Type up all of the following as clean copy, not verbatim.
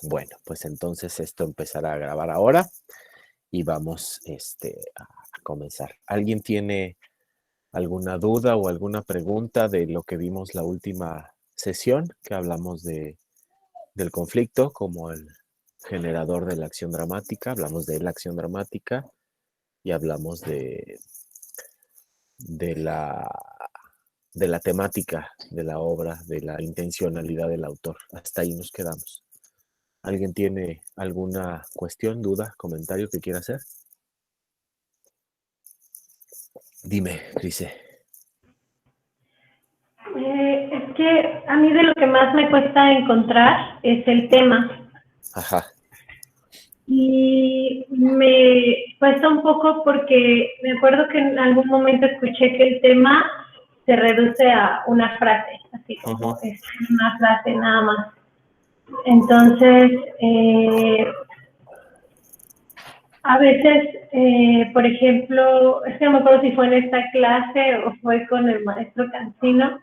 Bueno, pues entonces esto empezará a grabar ahora y vamos a comenzar. ¿Alguien tiene alguna duda o alguna pregunta de lo que vimos la última sesión, que hablamos del conflicto como el generador de la acción dramática? Hablamos de la acción dramática y hablamos de la, de la temática de la obra, de la intencionalidad del autor. Hasta ahí nos quedamos. ¿Alguien tiene alguna cuestión, duda, comentario que quiera hacer? Dime, Crise. Es que a mí de lo que más me cuesta encontrar es el tema. Ajá. Y me cuesta un poco porque me acuerdo que en algún momento escuché que el tema se reduce a una frase, así como es una frase nada más. Entonces, a veces, por ejemplo, es que no me acuerdo si fue en esta clase o fue con el maestro Cancino,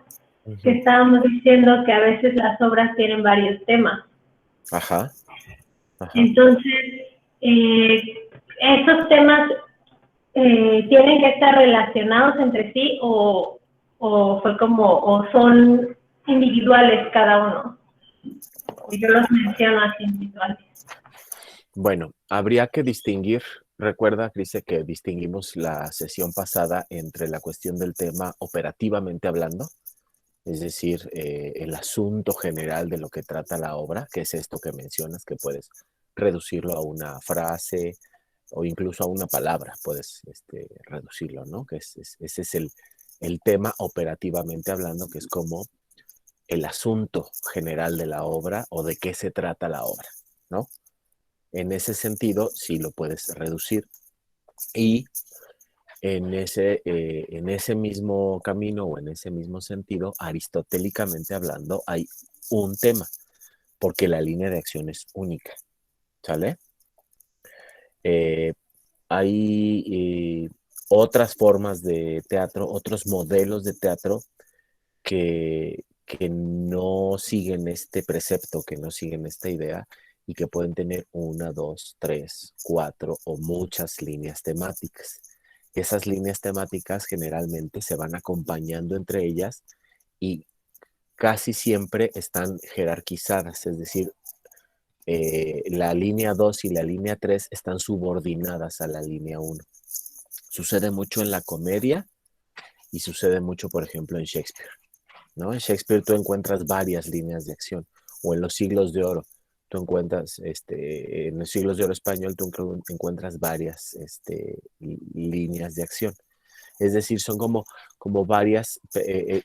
que estábamos diciendo que a veces las obras tienen varios temas. Ajá. Ajá. Entonces, esos temas tienen que estar relacionados entre sí o fue como, o son individuales cada uno. Yo los menciono así individuales. Bueno, habría que distinguir, recuerda, Crise, que distinguimos la sesión pasada entre la cuestión del tema operativamente hablando, es decir, el asunto general de lo que trata la obra, que es esto que mencionas, que puedes reducirlo a una frase o incluso a una palabra, puedes reducirlo, ¿no? Que ese es el tema operativamente hablando, que es como el asunto general de la obra o de qué se trata la obra, ¿no? En ese sentido, sí lo puedes reducir. Y en ese mismo camino o en ese mismo sentido, aristotélicamente hablando, hay un tema, porque la línea de acción es única, ¿sale? Hay otras formas de teatro, otros modelos de teatro que no siguen este precepto, que no siguen esta idea y que pueden tener una, dos, tres, cuatro o muchas líneas temáticas. Esas líneas temáticas generalmente se van acompañando entre ellas y casi siempre están jerarquizadas, es decir, la línea 2 y la línea 3 están subordinadas a la línea 1. Sucede mucho en la comedia y sucede mucho, por ejemplo, en Shakespeare, ¿no? En Shakespeare tú encuentras varias líneas de acción, o en los siglos de oro, tú encuentras, en los siglos de oro español, tú encuentras varias líneas de acción. Es decir, son como varias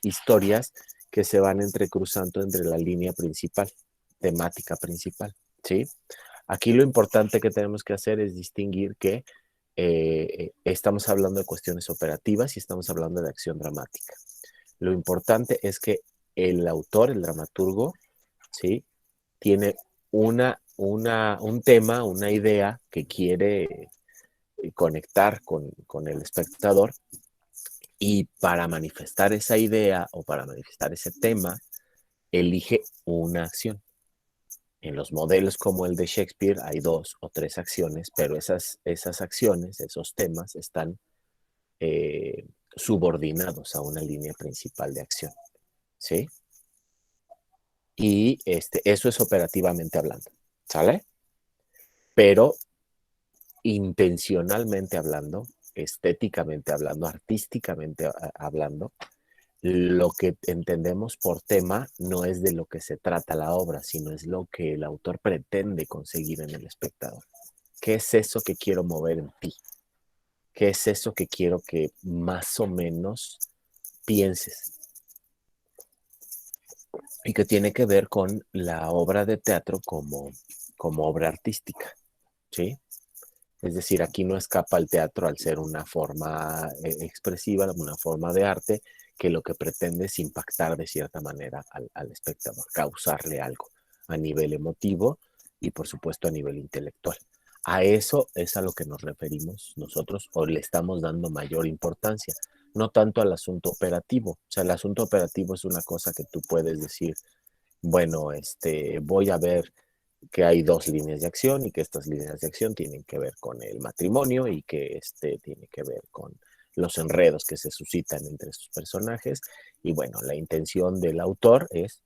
historias que se van entrecruzando entre la línea principal, temática principal, ¿sí? Aquí lo importante que tenemos que hacer es distinguir que estamos hablando de cuestiones operativas y estamos hablando de acción dramática. Lo importante es que el autor, el dramaturgo, ¿sí? Tiene un tema, una idea que quiere conectar con el espectador y para manifestar esa idea o para manifestar ese tema, elige una acción. En los modelos como el de Shakespeare hay 2 o 3 acciones, pero esas acciones, esos temas están subordinados a una línea principal de acción, ¿sí? Y eso es operativamente hablando, ¿sale? Pero intencionalmente hablando, estéticamente hablando, artísticamente hablando, lo que entendemos por tema no es de lo que se trata la obra, sino es lo que el autor pretende conseguir en el espectador. ¿Qué es eso que quiero mover en ti? ¿Qué es eso que quiero que más o menos pienses? Y que tiene que ver con la obra de teatro como obra artística, ¿sí? Es decir, aquí no escapa el teatro al ser una forma expresiva, una forma de arte, que lo que pretende es impactar de cierta manera al espectador, causarle algo a nivel emotivo y por supuesto a nivel intelectual. A eso es a lo que nos referimos nosotros o le estamos dando mayor importancia, no tanto al asunto operativo. O sea, el asunto operativo es una cosa que tú puedes decir, bueno, voy a ver que hay dos líneas de acción y que estas líneas de acción tienen que ver con el matrimonio y que tiene que ver con los enredos que se suscitan entre sus personajes. Y bueno, la intención del autor es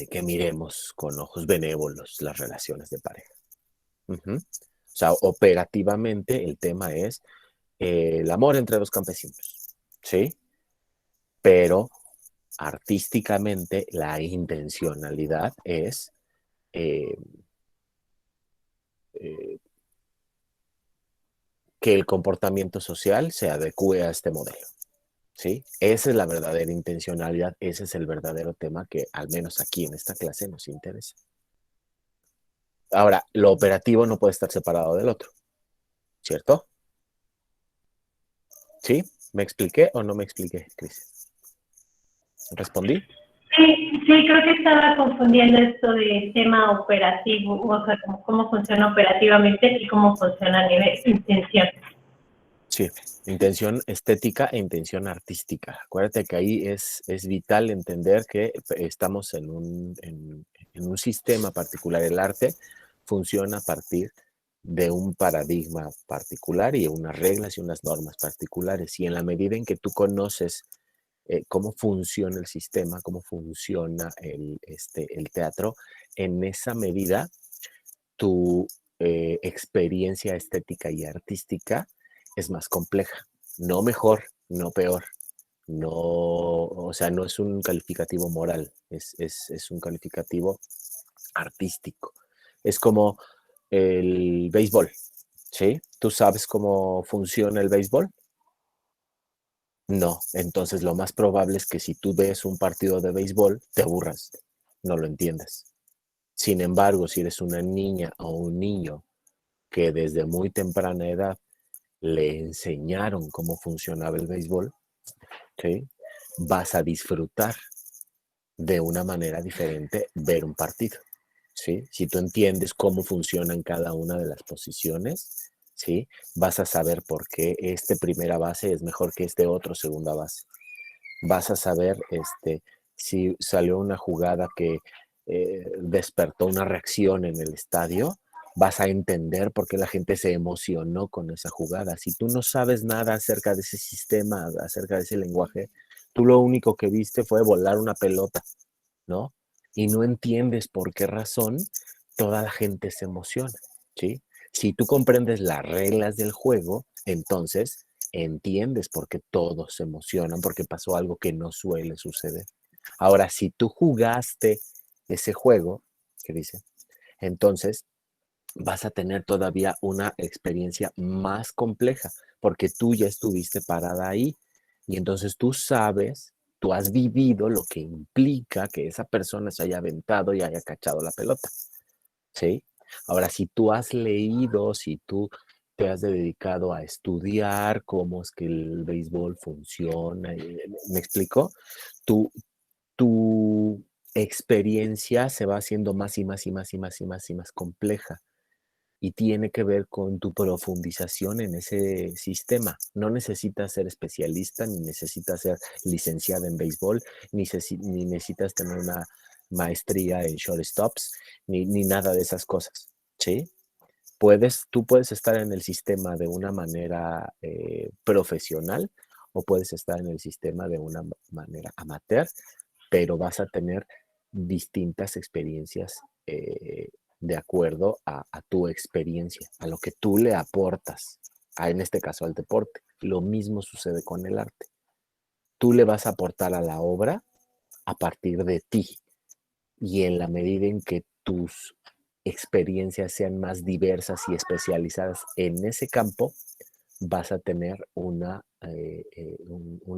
que miremos con ojos benévolos las relaciones de pareja. Uh-huh. O sea, operativamente el tema es el amor entre dos campesinos, ¿sí? Pero artísticamente la intencionalidad es eh, eh, que el comportamiento social se adecue a este modelo, ¿sí? Esa es la verdadera intencionalidad, ese es el verdadero tema que al menos aquí en esta clase nos interesa. Ahora, lo operativo no puede estar separado del otro, ¿cierto? ¿Sí? ¿Me expliqué o no me expliqué, Cris? ¿Respondí? Sí, sí, creo que estaba confundiendo esto de tema operativo, o sea, cómo funciona operativamente y cómo funciona a nivel intención. Sí, intención estética e intención artística. Acuérdate que ahí es vital entender que estamos en un sistema particular. El arte funciona a partir de un paradigma particular y unas reglas y unas normas particulares. Y en la medida en que tú conoces cómo funciona el sistema, cómo funciona el teatro, en esa medida tu experiencia estética y artística es más compleja, no mejor, no peor, no, o sea, no es un calificativo moral, es un calificativo artístico. Es como el béisbol, ¿sí? ¿Tú sabes cómo funciona el béisbol? No, entonces lo más probable es que si tú ves un partido de béisbol, te aburras, no lo entiendas. Sin embargo, si eres una niña o un niño que desde muy temprana edad le enseñaron cómo funcionaba el béisbol, ¿sí? Vas a disfrutar de una manera diferente ver un partido, ¿sí? Si tú entiendes cómo funcionan cada una de las posiciones, ¿sí? Vas a saber por qué este primera base es mejor que este otro segunda base. Vas a saber si salió una jugada que despertó una reacción en el estadio, vas a entender por qué la gente se emocionó con esa jugada. Si tú no sabes nada acerca de ese sistema, acerca de ese lenguaje, tú lo único que viste fue volar una pelota, ¿no? Y no entiendes por qué razón toda la gente se emociona, ¿sí? Si tú comprendes las reglas del juego, entonces entiendes por qué todos se emocionan, porque pasó algo que no suele suceder. Ahora, si tú jugaste ese juego, ¿qué dice? Entonces vas a tener todavía una experiencia más compleja, porque tú ya estuviste parada ahí y entonces tú sabes, tú has vivido lo que implica que esa persona se haya aventado y haya cachado la pelota, ¿sí? Ahora, si tú has leído, si tú te has dedicado a estudiar cómo es que el béisbol funciona, ¿me explico? Tu, tu experiencia se va haciendo más y más y más y más y más y más compleja y tiene que ver con tu profundización en ese sistema. No necesitas ser especialista, ni necesitas ser licenciada en béisbol, ni necesitas tener una maestría en shortstops, ni nada de esas cosas, ¿sí? Tú puedes estar en el sistema de una manera profesional o puedes estar en el sistema de una manera amateur, pero vas a tener distintas experiencias de acuerdo a tu experiencia, a lo que tú le aportas, en este caso al deporte. Lo mismo sucede con el arte. Tú le vas a aportar a la obra a partir de ti y en la medida en que tus experiencias sean más diversas y especializadas en ese campo, vas a tener una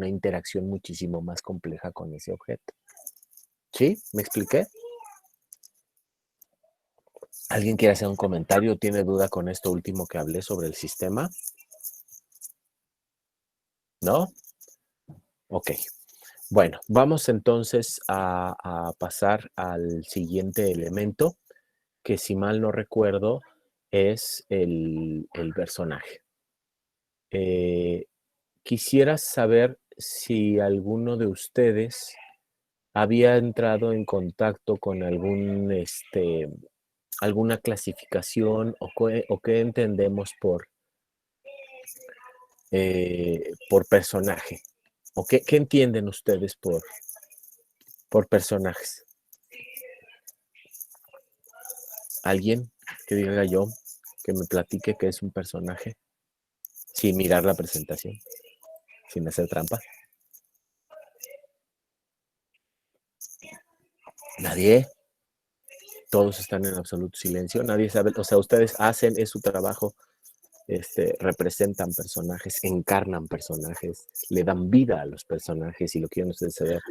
interacción muchísimo más compleja con ese objeto. ¿Sí? ¿Me expliqué? ¿Alguien quiere hacer un comentario? ¿Tiene duda con esto último que hablé sobre el sistema? ¿No? Ok. Bueno, vamos entonces a pasar al siguiente elemento, que si mal no recuerdo es el personaje. Quisiera saber si alguno de ustedes había entrado en contacto con algún alguna clasificación o qué entendemos por personaje? ¿O qué entienden ustedes por personajes? ¿Alguien que diga yo, que me platique qué es un personaje? Sin mirar la presentación, sin hacer trampa. Nadie. Todos están en absoluto silencio. Nadie sabe. O sea, ustedes hacen, es su trabajo. Representan personajes, encarnan personajes, le dan vida a los personajes, y lo quieren ustedes saber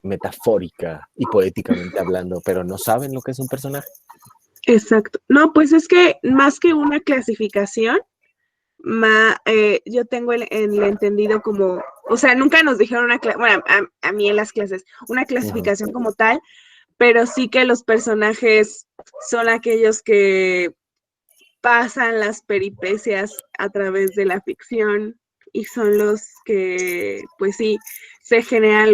metafórica y poéticamente hablando, pero no saben lo que es un personaje. Exacto. No, pues es que más que una clasificación, yo tengo el entendido como, o sea, nunca nos dijeron bueno, a mí en las clases, una clasificación como tal, pero sí que los personajes son aquellos que pasan las peripecias a través de la ficción y son los que, pues sí, se generan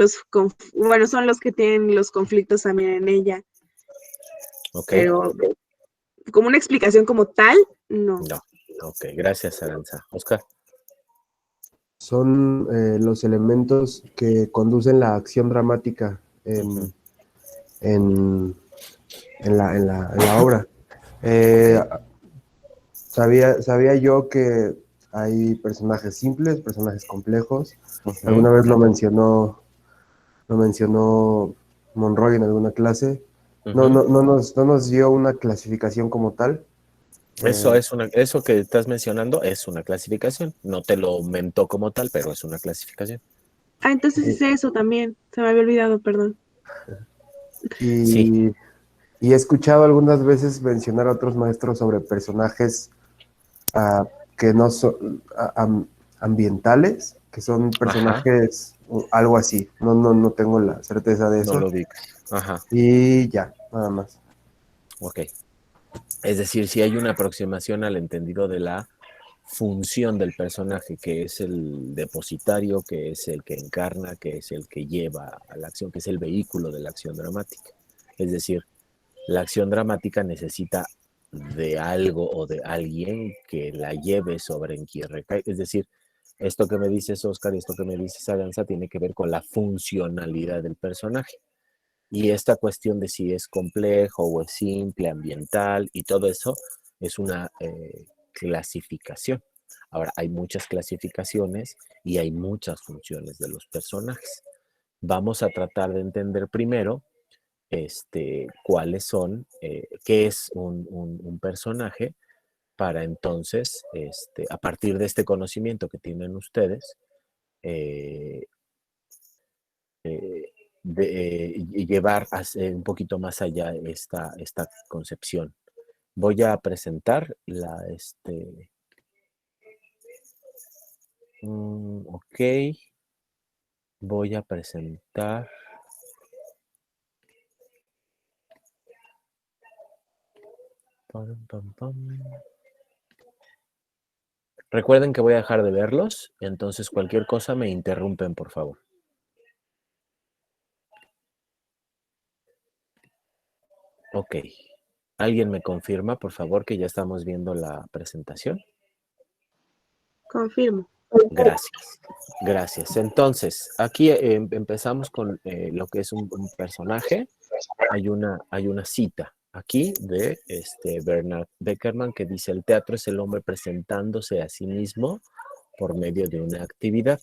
bueno, son los que tienen los conflictos también en ella. Okay. Pero como una explicación como tal, no. No. Ok, gracias, Aranza. Oscar. Son los elementos que conducen la acción dramática en la obra. Sabía yo que hay personajes simples, personajes complejos. Alguna vez lo mencionó Monroy en alguna clase. No nos dio una clasificación como tal. Eso que estás mencionando es una clasificación. No te lo mentó como tal, pero es una clasificación. Entonces hice eso también. Se me había olvidado, perdón. Sí. Y he escuchado algunas veces mencionar a otros maestros sobre personajes que no son ambientales, que son personajes algo así. No tengo la certeza de eso. No lo digo. Ajá. Y ya, nada más. Ok. Es decir, si hay una aproximación al entendido de la función del personaje, que es el depositario, que es el que encarna, que es el que lleva a la acción, que es el vehículo de la acción dramática. Es decir, la acción dramática necesita de algo o de alguien que la lleve sobre en quien recae. Es decir, esto que me dices, Oscar, y esto que me dices, Aranza, tiene que ver con la funcionalidad del personaje. Y esta cuestión de si es complejo o es simple, ambiental y todo eso, es una clasificación. Ahora, hay muchas clasificaciones y hay muchas funciones de los personajes. Vamos a tratar de entender primero cuáles son, qué es un personaje, para entonces, a partir de este conocimiento que tienen ustedes, y llevar un poquito más allá esta concepción. Voy a presentar ok, voy a presentar Recuerden que voy a dejar de verlos, entonces cualquier cosa me interrumpen, por favor. Ok. ¿Alguien me confirma, por favor, que ya estamos viendo la presentación? Confirmo. Gracias. Gracias. Entonces, aquí empezamos con lo que es un personaje. Hay una cita aquí de Bernard Beckerman que dice: el teatro es el hombre presentándose a sí mismo por medio de una actividad,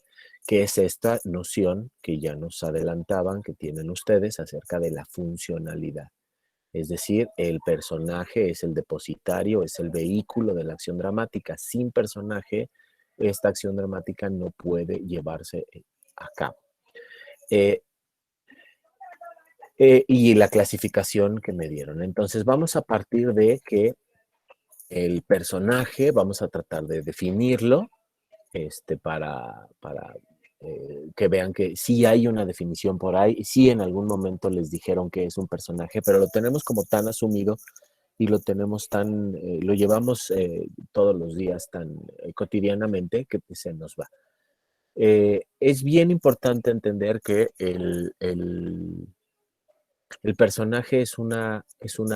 que es esta noción que ya nos adelantaban, que tienen ustedes acerca de la funcionalidad. Es decir, el personaje es el depositario, es el vehículo de la acción dramática. Sin personaje, esta acción dramática no puede llevarse a cabo. Y la clasificación que me dieron. Entonces, vamos a partir de que el personaje, vamos a tratar de definirlo, para que vean que sí hay una definición por ahí, sí en algún momento les dijeron que es un personaje, pero lo tenemos como tan asumido y lo tenemos lo llevamos todos los días tan cotidianamente que se nos va. Es bien importante entender que El personaje es una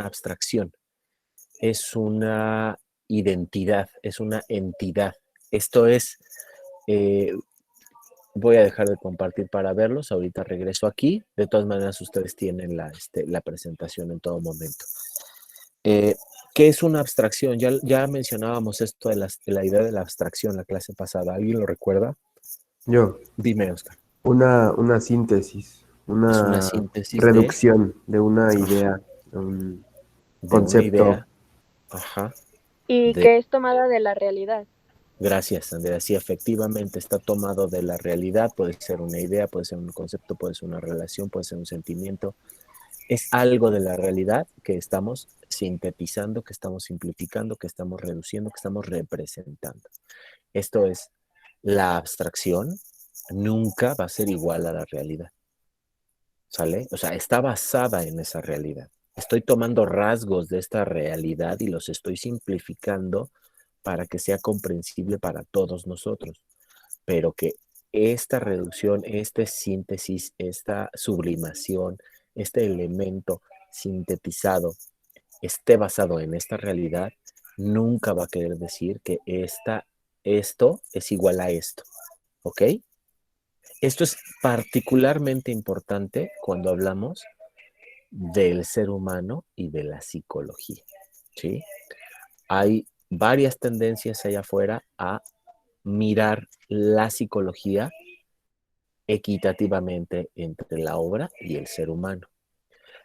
abstracción, es una identidad, es una entidad. Esto es, eh, voy a dejar de compartir para verlos, ahorita regreso aquí. De todas maneras, ustedes tienen la presentación en todo momento. ¿Qué es una abstracción? Ya mencionábamos esto de la idea de la abstracción la clase pasada. ¿Alguien lo recuerda? Yo, Dime, Oscar. una síntesis, Es una una síntesis reducción de una ajá, idea, de un de una concepto. idea. Ajá. Y De, que es tomada de la realidad. gracias, Andrea. Sí, efectivamente está tomado de la realidad. Puede ser una idea, puede ser un concepto, puede ser una relación, puede ser un sentimiento. Es algo de la realidad que estamos sintetizando, que estamos simplificando, que estamos reduciendo, que estamos representando. Esto es, la abstracción nunca va a ser igual a la realidad. ¿Sale? O sea, está basada en esa realidad. Estoy tomando rasgos de esta realidad y los estoy simplificando para que sea comprensible para todos nosotros, pero que esta reducción, esta síntesis, esta sublimación, este elemento sintetizado esté basado en esta realidad, nunca va a querer decir que esto es igual a esto, ¿ok? Esto es particularmente importante cuando hablamos del ser humano y de la psicología, ¿sí? Hay varias tendencias allá afuera a mirar la psicología equitativamente entre la obra y el ser humano.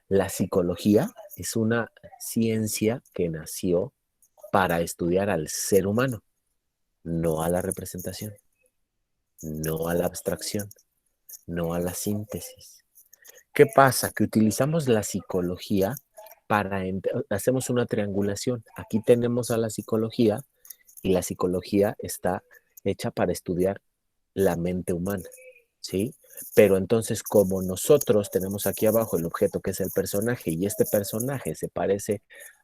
La psicología es una ciencia que nació para estudiar al ser humano, no a la representación, no a la abstracción, no a la síntesis. ¿Qué pasa? Que utilizamos la psicología hacemos una triangulación. Aquí tenemos a la psicología y la psicología está hecha para estudiar la mente humana, ¿sí? Pero entonces, como nosotros tenemos aquí abajo el objeto que es el personaje y este personaje se parece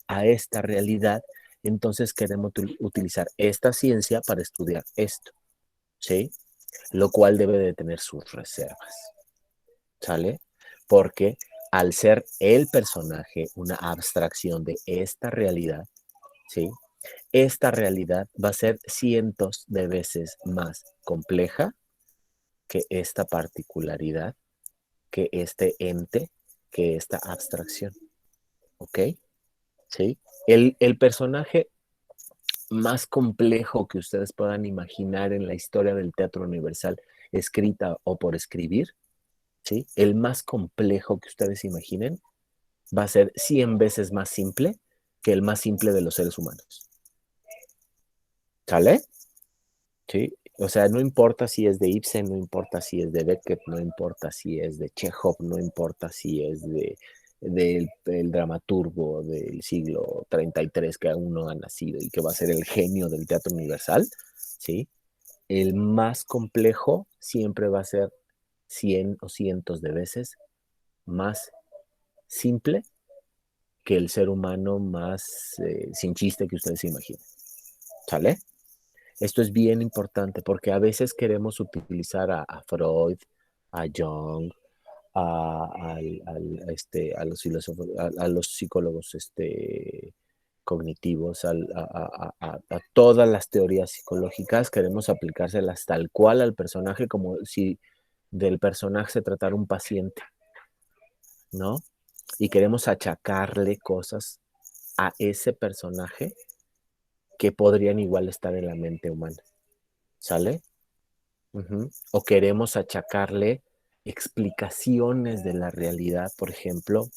a esta realidad, entonces queremos utilizar esta ciencia para estudiar esto, ¿sí? Lo cual debe de tener sus reservas, ¿sale? Porque al ser el personaje una abstracción de esta realidad, ¿sí? Esta realidad va a ser cientos de veces más compleja que esta particularidad, que este ente, que esta abstracción. ¿Ok? ¿Sí? El personaje más complejo que ustedes puedan imaginar en la historia del teatro universal, escrita o por escribir, ¿sí? El más complejo que ustedes imaginen va a ser 100 veces más simple que el más simple de los seres humanos. ¿Sale? ¿Sí? O sea, no importa si es de Ibsen, no importa si es de Beckett, no importa si es de Chekhov, no importa si es del dramaturgo del siglo 33 que aún no ha nacido y que va a ser el genio del teatro universal, ¿sí? El más complejo siempre va a ser 100 o cientos de veces más simple que el ser humano más sin chiste que ustedes se imaginen. ¿Sale? Esto es bien importante porque a veces queremos utilizar a Freud, a Jung, a los filósofos, a los psicólogos cognitivos, a todas las teorías psicológicas, queremos aplicárselas tal cual al personaje como si del personaje se tratara un paciente, ¿no? Y queremos achacarle cosas a ese personaje que podrían igual estar en la mente humana. ¿Sale? O queremos achacarle explicaciones de la realidad, por ejemplo,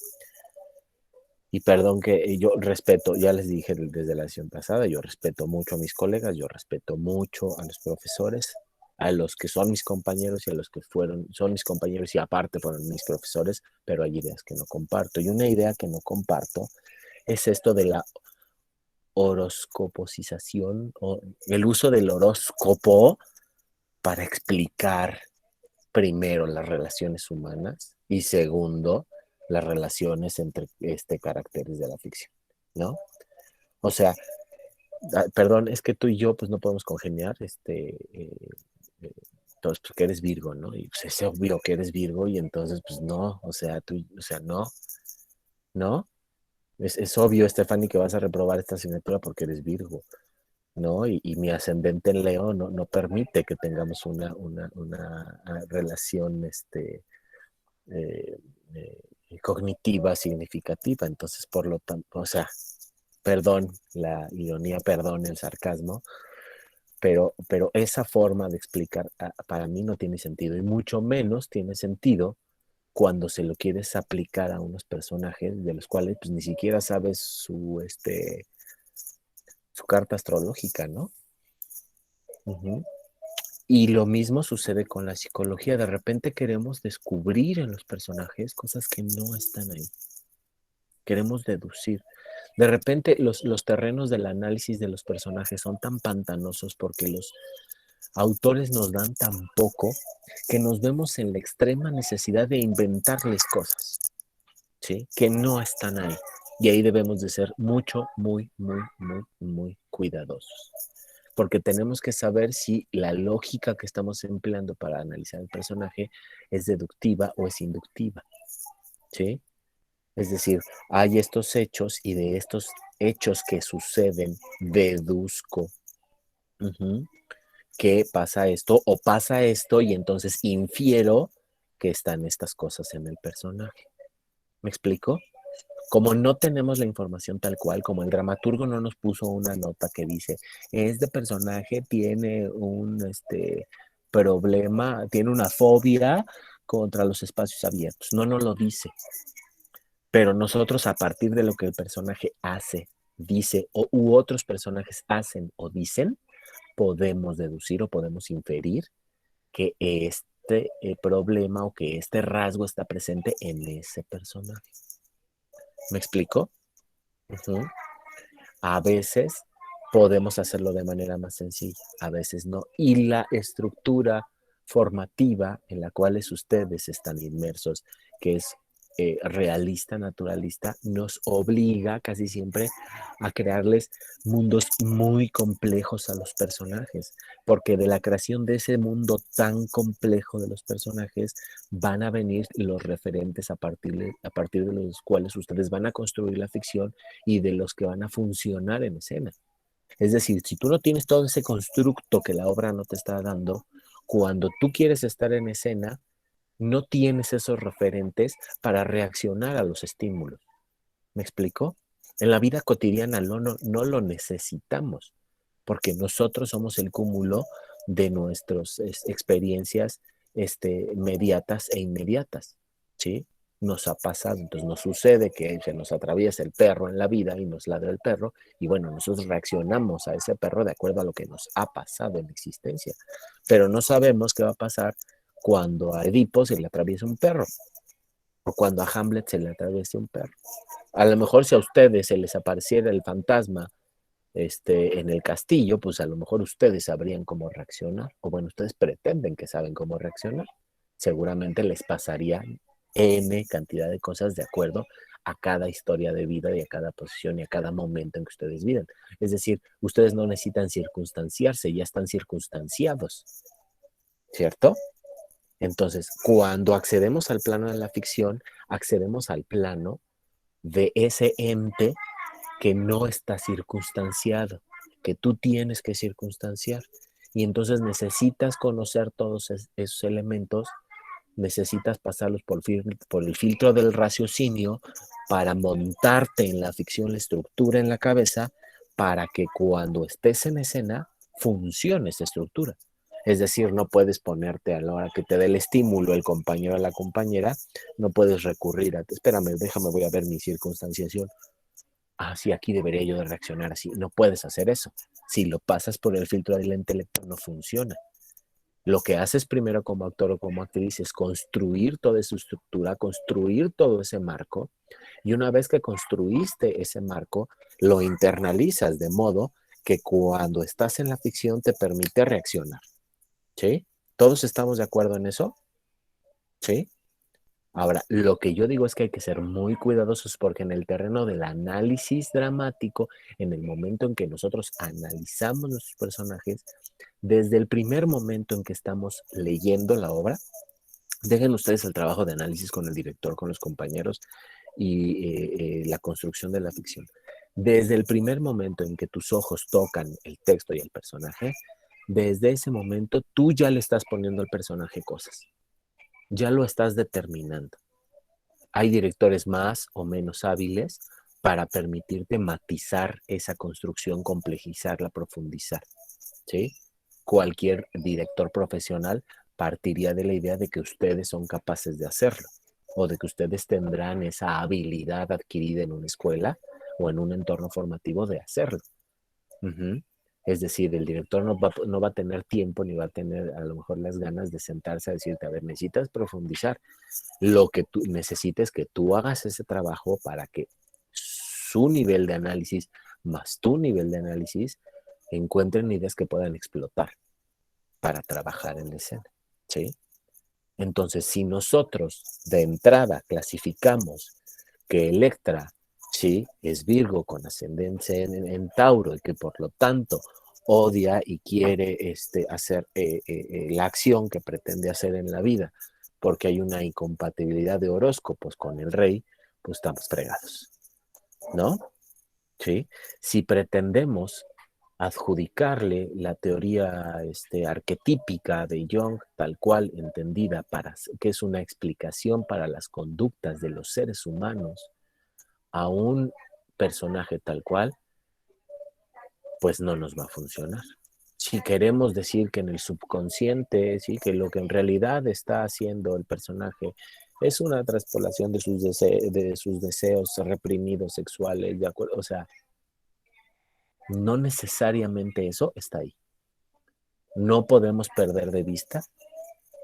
y perdón que yo respeto, ya les dije desde la sesión pasada, yo respeto mucho a mis colegas, yo respeto mucho a los profesores, a los que son mis compañeros y a los que son mis compañeros y aparte fueron mis profesores, pero hay ideas que no comparto. Y una idea que no comparto es esto de la horoscoposización o el uso del horóscopo para explicar primero las relaciones humanas y segundo las relaciones entre caracteres de la ficción, ¿no? O sea, perdón, es que tú y yo pues no podemos congeniar, Entonces, pues que eres Virgo, ¿no? Y pues es obvio que eres Virgo y entonces, pues no, o sea, no. Es obvio, Stephanie, que vas a reprobar esta asignatura porque eres Virgo, ¿no? Y mi ascendente en Leo no permite que tengamos una relación eh, cognitiva significativa. Entonces, por lo tanto, o sea, perdón la ironía, perdón el sarcasmo, pero esa forma de explicar para mí no tiene sentido, y mucho menos tiene sentido cuando se lo quieres aplicar a unos personajes de los cuales pues ni siquiera sabes su carta astrológica, ¿no? Uh-huh. Y lo mismo sucede con la psicología. De repente queremos descubrir en los personajes cosas que no están ahí. Queremos deducir. De repente los terrenos del análisis de los personajes son tan pantanosos porque los autores nos dan tan poco que nos vemos en la extrema necesidad de inventarles cosas, ¿sí? Que no están ahí. Y ahí debemos de ser mucho, muy, muy, muy, muy cuidadosos. Porque tenemos que saber si la lógica que estamos empleando para analizar el personaje es deductiva o es inductiva, ¿sí? Es decir, hay estos hechos y de estos hechos que suceden, deduzco que pasa esto o pasa esto y entonces infiero que están estas cosas en el personaje. ¿Me explico? Como no tenemos la información tal cual, como el dramaturgo no nos puso una nota que dice, este personaje tiene un problema, tiene una fobia contra los espacios abiertos. No nos lo dice. Pero nosotros, a partir de lo que el personaje hace, dice, u otros personajes hacen o dicen, podemos deducir o podemos inferir que este problema o que este rasgo está presente en ese personaje. ¿Me explico? A veces podemos hacerlo de manera más sencilla, a veces no. Y la estructura formativa en la cual ustedes están inmersos, que es realista, naturalista, nos obliga casi siempre a crearles mundos muy complejos a los personajes, porque de la creación de ese mundo tan complejo de los personajes van a venir los referentes a partir de los cuales ustedes van a construir la ficción y de los que van a funcionar en escena. Es decir, si tú no tienes todo ese constructo que la obra no te está dando, cuando tú quieres estar en escena, no tienes esos referentes para reaccionar a los estímulos. ¿Me explico? En la vida cotidiana no lo necesitamos, porque nosotros somos el cúmulo de nuestras experiencias mediatas e inmediatas, ¿sí? Nos ha pasado, entonces nos sucede que se nos atraviesa el perro en la vida y nos ladra el perro, y bueno, nosotros reaccionamos a ese perro de acuerdo a lo que nos ha pasado en la existencia, pero no sabemos qué va a pasar cuando a Edipo se le atraviesa un perro, o cuando a Hamlet se le atraviesa un perro. A lo mejor si a ustedes se les apareciera el fantasma en el castillo, pues a lo mejor ustedes sabrían cómo reaccionar, o bueno, ustedes pretenden que saben cómo reaccionar. Seguramente les pasaría N cantidad de cosas de acuerdo a cada historia de vida y a cada posición y a cada momento en que ustedes viven. Es decir, ustedes no necesitan circunstanciarse, ya están circunstanciados, ¿cierto? Entonces, cuando accedemos al plano de la ficción, accedemos al plano de ese ente que no está circunstanciado, que tú tienes que circunstanciar. Y entonces necesitas conocer todos esos elementos, necesitas pasarlos por el filtro del raciocinio para montarte en la ficción la estructura en la cabeza para que cuando estés en escena funcione esa estructura. Es decir, no puedes ponerte a la hora que te dé el estímulo el compañero o la compañera, no puedes recurrir a, espérame, déjame, voy a ver mi circunstanciación. Ah, sí, aquí debería yo de reaccionar así. No puedes hacer eso. Si lo pasas por el filtro del intelecto, no funciona. Lo que haces primero como actor o como actriz es construir toda esa estructura, construir todo ese marco, y una vez que construiste ese marco, lo internalizas de modo que cuando estás en la ficción te permite reaccionar. ¿Sí? ¿Todos estamos de acuerdo en eso? ¿Sí? Ahora, lo que yo digo es que hay que ser muy cuidadosos porque en el terreno del análisis dramático, en el momento en que nosotros analizamos nuestros personajes, Desde el primer momento en que estamos leyendo la obra, dejen ustedes el trabajo de análisis con el director, con los compañeros y la construcción de la ficción. Desde el primer momento en que tus ojos tocan el texto y el personaje, desde ese momento tú ya le estás poniendo al personaje cosas. Ya lo estás determinando. Hay directores más o menos hábiles para permitirte matizar esa construcción, complejizarla, profundizar, ¿sí? Cualquier director profesional partiría de la idea de que ustedes son capaces de hacerlo o de que ustedes tendrán esa habilidad adquirida en una escuela o en un entorno formativo de hacerlo. Es decir, el director no va a tener tiempo ni va a tener a lo mejor las ganas de sentarse a decirte, a ver, necesitas profundizar. Lo que tú necesites que tú hagas ese trabajo para que su nivel de análisis más tu nivel de análisis encuentren ideas que puedan explotar para trabajar en la escena, ¿sí? Entonces, si nosotros de entrada clasificamos que Electra, sí, es Virgo con ascendencia en Tauro y que por lo tanto odia y quiere hacer la acción que pretende hacer en la vida porque hay una incompatibilidad de horóscopos con el rey, pues estamos fregados, ¿no? ¿Sí? Si pretendemos adjudicarle la teoría arquetípica de Jung, tal cual entendida, que es una explicación para las conductas de los seres humanos, a un personaje tal cual, pues no nos va a funcionar. Si queremos decir que en el subconsciente, ¿sí? Que lo que en realidad está haciendo el personaje es una traspolación de sus deseos reprimidos sexuales, ¿de acuerdo? O sea, no necesariamente eso está ahí. No podemos perder de vista,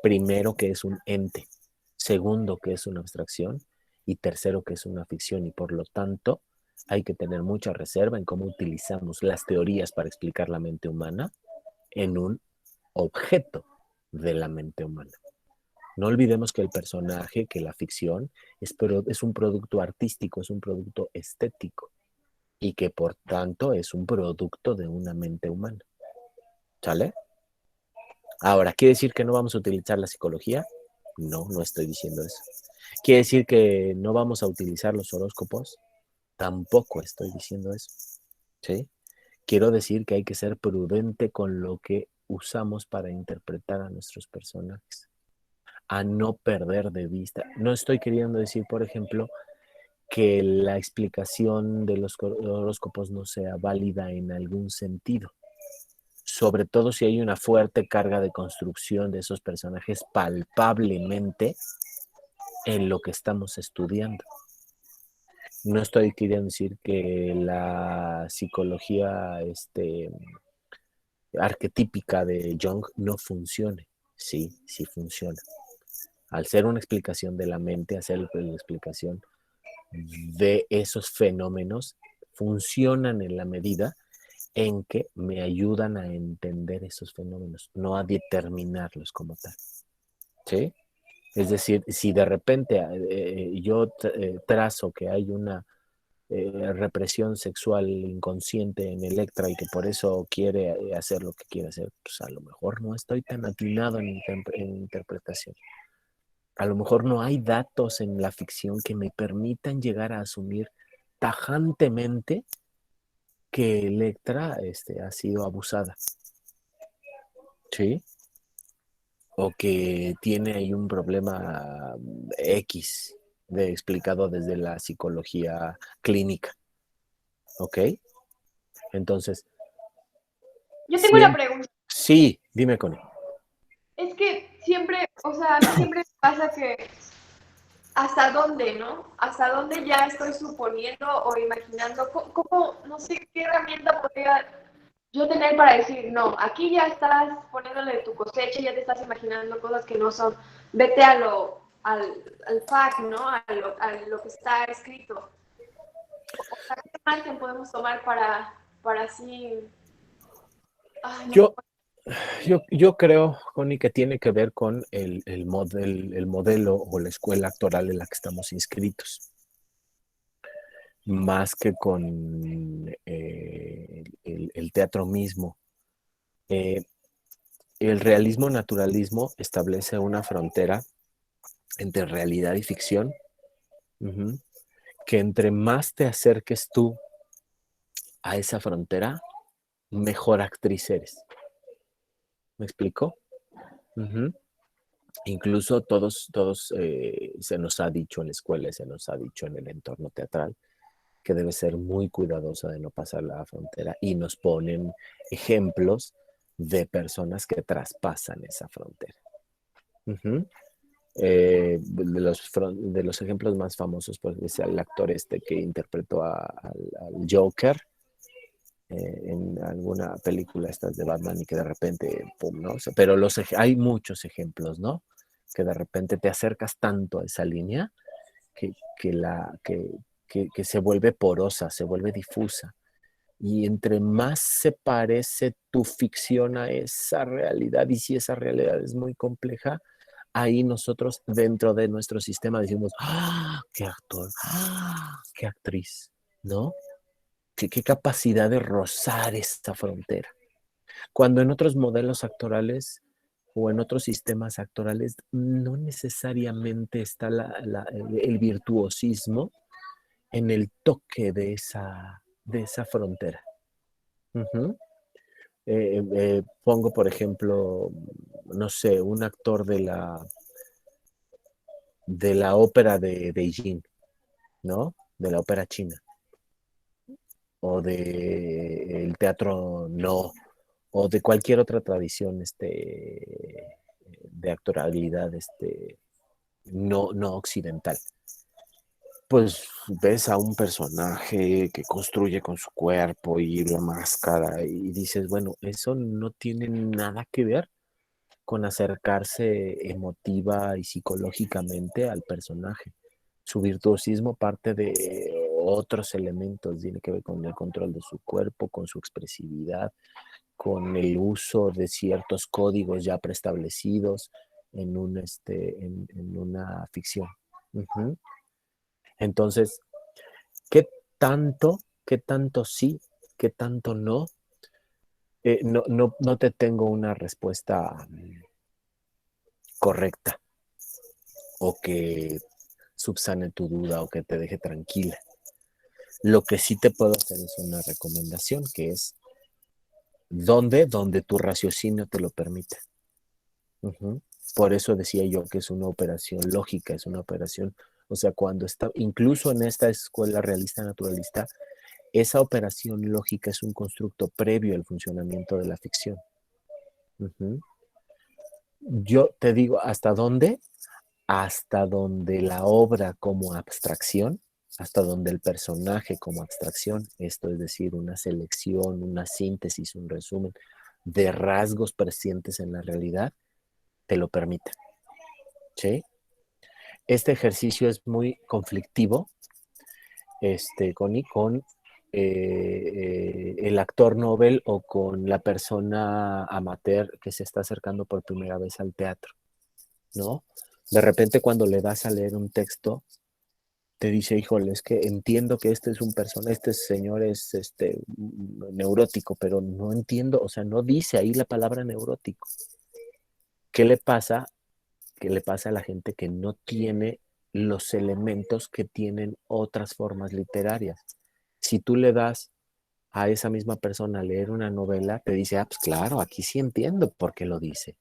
primero, que es un ente, segundo, que es una abstracción, y tercero, que es una ficción, y por lo tanto hay que tener mucha reserva en cómo utilizamos las teorías para explicar la mente humana en un objeto de la mente humana. No olvidemos que el personaje, que la ficción, es un producto artístico, es un producto estético, y que por tanto es un producto de una mente humana. ¿Sale? Ahora, ¿quiere decir que no vamos a utilizar la psicología? No, no estoy diciendo eso. ¿Quiere decir que no vamos a utilizar los horóscopos? Tampoco estoy diciendo eso. ¿Sí? Quiero decir que hay que ser prudente con lo que usamos para interpretar a nuestros personajes, a no perder de vista. No estoy queriendo decir, por ejemplo, que la explicación de los horóscopos no sea válida en algún sentido, sobre todo si hay una fuerte carga de construcción de esos personajes palpablemente en lo que estamos estudiando. No estoy queriendo decir que la psicología arquetípica de Jung no funcione. Sí, sí funciona. Al ser una explicación de la mente, hacer una explicación de esos fenómenos, funcionan en la medida en que me ayudan a entender esos fenómenos, no a determinarlos como tal. ¿Sí? Es decir, si de repente yo trazo que hay una represión sexual inconsciente en Electra y que por eso quiere hacer lo que quiere hacer, pues a lo mejor no estoy tan atinado en interpretación. A lo mejor no hay datos en la ficción que me permitan llegar a asumir tajantemente que Electra ha sido abusada. ¿Sí? O que tiene ahí un problema X explicado desde la psicología clínica. ¿Ok? Entonces, Yo tengo una pregunta. Sí, dime, Connie. Es que siempre, o sea, a mí siempre me pasa que hasta dónde, ¿no? Hasta dónde ya estoy suponiendo o imaginando, cómo, no sé qué herramienta podría yo tener para decir, no, aquí ya estás poniéndole tu cosecha, ya te estás imaginando cosas que no son, vete al fact, ¿no? A lo que está escrito. O sea, ¿qué margen podemos tomar para así? Ay, no. Yo creo, Connie, que tiene que ver con el modelo o la escuela actoral en la que estamos inscritos, más que con el teatro mismo. el realismo-naturalismo establece una frontera entre realidad y ficción, que entre más te acerques tú a esa frontera, mejor actriz eres. ¿Me explico? Incluso todos se nos ha dicho en la escuela, se nos ha dicho en el entorno teatral, que debe ser muy cuidadosa de no pasar la frontera, y nos ponen ejemplos de personas que traspasan esa frontera. De los ejemplos más famosos, pues es el actor que interpretó al Joker en alguna película estas de Batman, y que de repente, pum, ¿no? O sea, pero hay muchos ejemplos, ¿no? Que de repente te acercas tanto a esa línea que se vuelve porosa, se vuelve difusa. Y entre más se parece tu ficción a esa realidad, y si esa realidad es muy compleja, ahí nosotros dentro de nuestro sistema decimos, ¡ah, qué actor! ¡Ah, qué actriz! ¿No? ¿Qué capacidad de rozar esta frontera? Cuando en otros modelos actorales o en otros sistemas actorales no necesariamente está el virtuosismo en el toque de esa frontera. Pongo, por ejemplo, no sé, un actor de la ópera de Beijing, ¿no? De la ópera china, o el teatro no, o de cualquier otra tradición de actoralidad no occidental. Pues ves a un personaje que construye con su cuerpo y la máscara, y dices, bueno, eso no tiene nada que ver con acercarse emotiva y psicológicamente al personaje. Su virtuosismo parte de otros elementos, tiene que ver con el control de su cuerpo, con su expresividad, con el uso de ciertos códigos ya preestablecidos en una ficción. Entonces, ¿qué tanto sí, qué tanto no? No te tengo una respuesta correcta, o que subsane tu duda, o que te deje tranquila. Lo que sí te puedo hacer es una recomendación, que es donde tu raciocinio te lo permite. Por eso decía yo que es una operación lógica, es una operación, o sea, incluso en esta escuela realista naturalista, esa operación lógica es un constructo previo al funcionamiento de la ficción. Yo te digo, ¿hasta dónde? Hasta donde la obra como abstracción, hasta donde el personaje como abstracción, esto es decir, una selección, una síntesis, un resumen de rasgos presentes en la realidad, te lo permite. ¿Sí? Este ejercicio es muy conflictivo, con el actor novel o con la persona amateur que se está acercando por primera vez al teatro, ¿no? De repente, cuando le das a leer un texto, te dice, híjole, es que entiendo que este señor es neurótico, pero no entiendo, o sea, no dice ahí la palabra neurótico. ¿Qué le pasa? ¿Qué le pasa a la gente que no tiene los elementos que tienen otras formas literarias? Si tú le das a esa misma persona a leer una novela, te dice, pues claro, aquí sí entiendo por qué lo dice.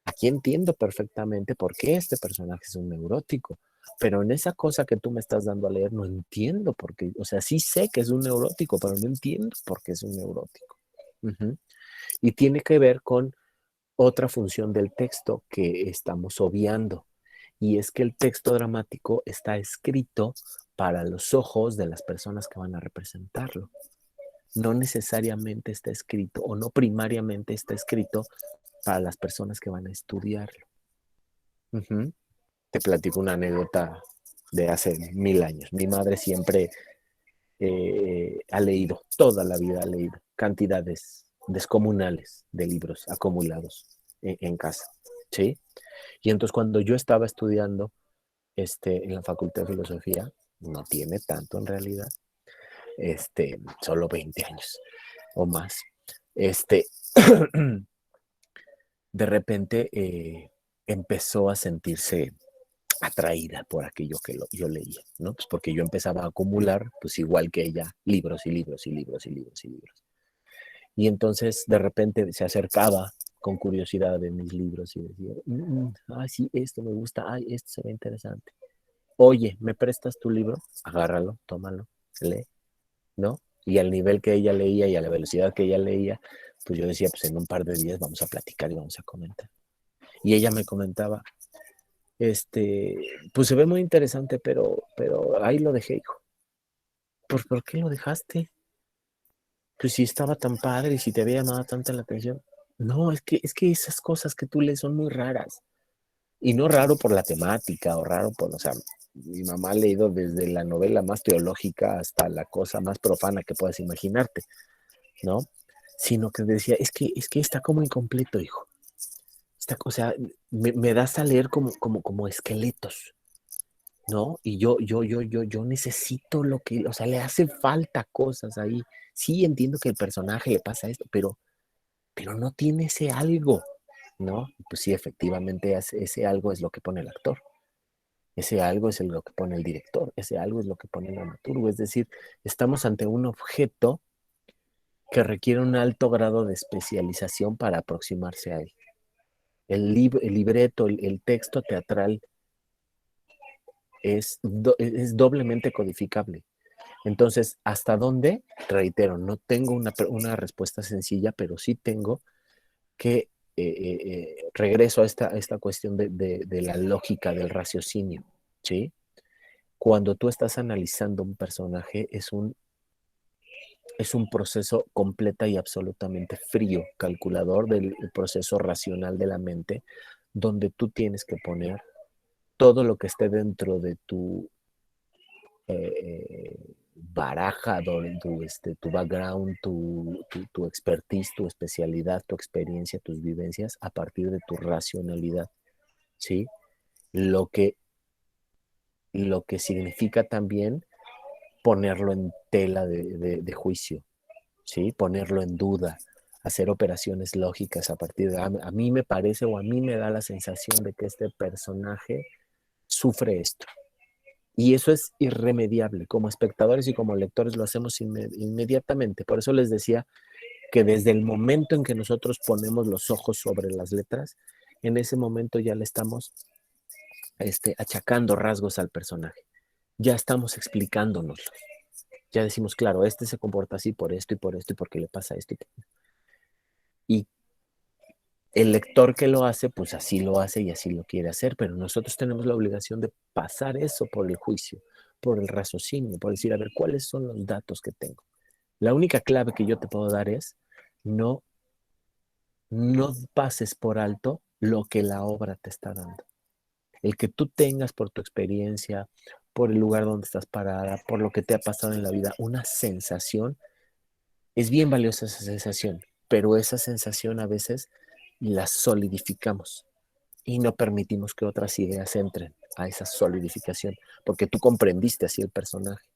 Aquí entiendo perfectamente por qué este personaje es un neurótico. Pero en esa cosa que tú me estás dando a leer, no entiendo por qué. O sea, sí sé que es un neurótico, pero no entiendo por qué es un neurótico. Y tiene que ver con otra función del texto que estamos obviando. Y es que el texto dramático está escrito para los ojos de las personas que van a representarlo. No necesariamente está escrito, o no primariamente está escrito para las personas que van a estudiarlo. Te platico una anécdota de hace 1000 años. Mi madre siempre ha leído, toda la vida ha leído cantidades descomunales de libros acumulados en casa, ¿sí? Y entonces, cuando yo estaba estudiando en la Facultad de Filosofía, no tiene tanto en realidad, solo 20 años o más, de repente empezó a sentirse atraída por aquello que yo leía, ¿no? Pues porque yo empezaba a acumular, pues igual que ella, libros y libros y libros y libros y libros. Y entonces de repente se acercaba con curiosidad de mis libros y decía, ay, sí, esto me gusta, ay, esto se ve interesante. Oye, ¿me prestas tu libro? Agárralo, tómalo, lee, ¿no? Y al nivel que ella leía y a la velocidad que ella leía, pues yo decía, pues en un par de días vamos a platicar y vamos a comentar. Y ella me comentaba, pues se ve muy interesante, pero ahí lo dejé, hijo. ¿Por qué lo dejaste? Pues si estaba tan padre y si te había llamado tanta la atención. No, es que esas cosas que tú lees son muy raras. Y no raro por la temática o raro por, o sea, mi mamá ha leído desde la novela más teológica hasta la cosa más profana que puedas imaginarte, ¿no? Sino que decía, es que está como incompleto, hijo. O sea, me das a leer como esqueletos, ¿no? Y yo necesito lo que, o sea, le hace falta cosas ahí. Sí, entiendo que el personaje le pasa esto, pero no tiene ese algo, ¿no? Pues sí, efectivamente, ese algo es lo que pone el actor. Ese algo es lo que pone el director, ese algo es lo que pone el dramaturgo. Es decir, estamos ante un objeto que requiere un alto grado de especialización para aproximarse a él. El libreto, el texto teatral es doblemente codificable. Entonces, ¿hasta dónde? Reitero, no tengo una respuesta sencilla, pero sí tengo que regreso a esta cuestión de la lógica del raciocinio, ¿sí? Cuando tú estás analizando un personaje, es un proceso completa y absolutamente frío, calculador del proceso racional de la mente, donde tú tienes que poner todo lo que esté dentro de tu baraja, tu background, tu expertise, tu especialidad, tu experiencia, tus vivencias, a partir de tu racionalidad, ¿sí? Lo que, lo que significa también ponerlo en tela de juicio, ¿sí? Ponerlo en duda, hacer operaciones lógicas a partir de, a mí me parece o a mí me da la sensación de que este personaje sufre esto. Y eso es irremediable. Como espectadores y como lectores lo hacemos inmediatamente. Por eso les decía que desde el momento en que nosotros ponemos los ojos sobre las letras, en ese momento ya le estamos achacando rasgos al personaje. Ya estamos explicándonos. Ya decimos, claro, este se comporta así por esto y por esto y porque le pasa esto. Y el lector que lo hace, pues así lo hace y así lo quiere hacer, pero nosotros tenemos la obligación de pasar eso por el juicio, por el raciocinio, por decir, a ver, ¿cuáles son los datos que tengo? La única clave que yo te puedo dar es no, no pases por alto lo que la obra te está dando. El que tú tengas por tu experiencia, por el lugar donde estás parada, por lo que te ha pasado en la vida, una sensación, es bien valiosa esa sensación, pero esa sensación a veces la solidificamos y no permitimos que otras ideas entren a esa solidificación, porque tú comprendiste así el personaje.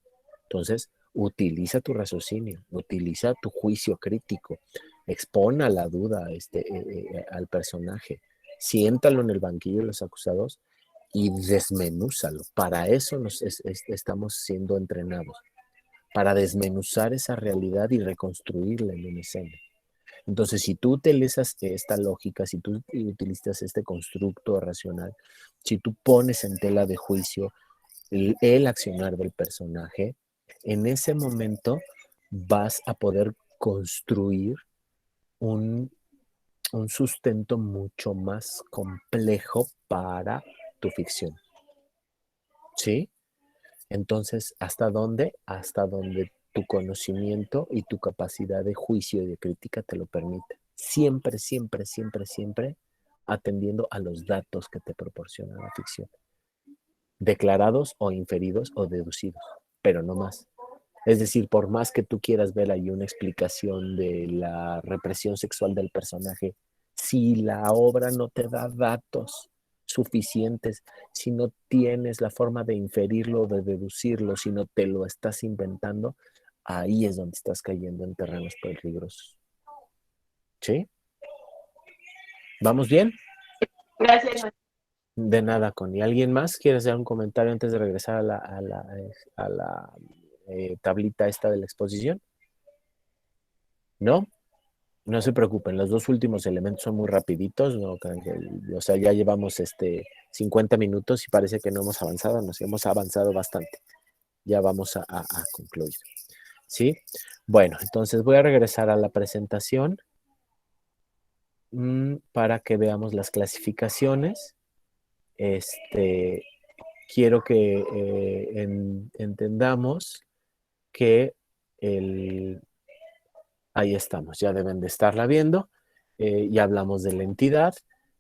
Entonces, utiliza tu raciocinio, utiliza tu juicio crítico, expon a la duda al personaje, siéntalo en el banquillo de los acusados y desmenúzalo. Para eso estamos siendo entrenados, para desmenuzar esa realidad y reconstruirla en una escena. Entonces, si tú utilizas esta lógica, si tú utilizas este constructo racional, si tú pones en tela de juicio el accionar del personaje, en ese momento vas a poder construir un sustento mucho más complejo para tu ficción. ¿Sí? Entonces, ¿hasta dónde? Hasta donde tu conocimiento y tu capacidad de juicio y de crítica te lo permite. Siempre, siempre, siempre, siempre atendiendo a los datos que te proporciona la ficción. Declarados o inferidos o deducidos, pero no más. Es decir, por más que tú quieras ver ahí una explicación de la represión sexual del personaje, si la obra no te da datos suficientes, si no tienes la forma de inferirlo o de deducirlo, si no te lo estás inventando, ahí es donde estás cayendo en terrenos peligrosos. ¿Sí? ¿Vamos bien? Gracias. De nada, Connie. ¿Alguien más quiere hacer un comentario antes de regresar a la tablita esta de la exposición? ¿No? No se preocupen, los dos últimos elementos son muy rapiditos, ¿no? O sea, ya llevamos 50 minutos y parece que no hemos avanzado, nos hemos avanzado bastante. Ya vamos a concluir. ¿Sí? Bueno, entonces voy a regresar a la presentación para que veamos las clasificaciones. Quiero que entendamos que ahí estamos, ya deben de estarla viendo. Ya hablamos de la entidad,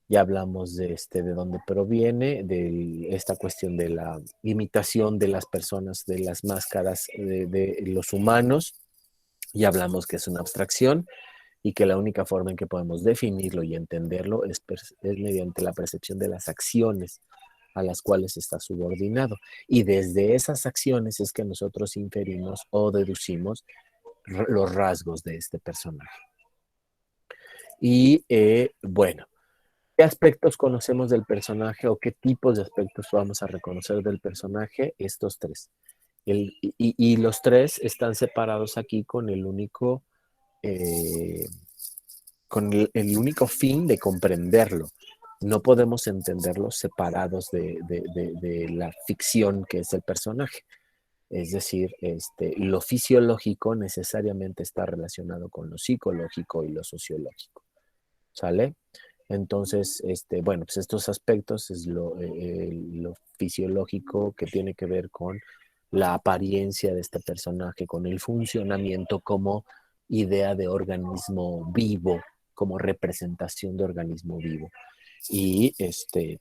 ya hablamos de dónde proviene, de esta cuestión de la imitación de las personas, de las máscaras de los humanos. Ya hablamos que es una abstracción y que la única forma en que podemos definirlo y entenderlo es mediante la percepción de las acciones a las cuales está subordinado. Y desde esas acciones es que nosotros inferimos o deducimos los rasgos de este personaje. Y bueno, ¿qué aspectos conocemos del personaje o qué tipos de aspectos vamos a reconocer del personaje? Estos tres. Y los tres están separados aquí con el único fin de comprenderlo. No podemos entenderlos separados de la ficción que es el personaje. Es decir, lo fisiológico necesariamente está relacionado con lo psicológico y lo sociológico. ¿Sale? Entonces, bueno, pues estos aspectos es lo fisiológico que tiene que ver con la apariencia de este personaje, con el funcionamiento como idea de organismo vivo, como representación de organismo vivo. Y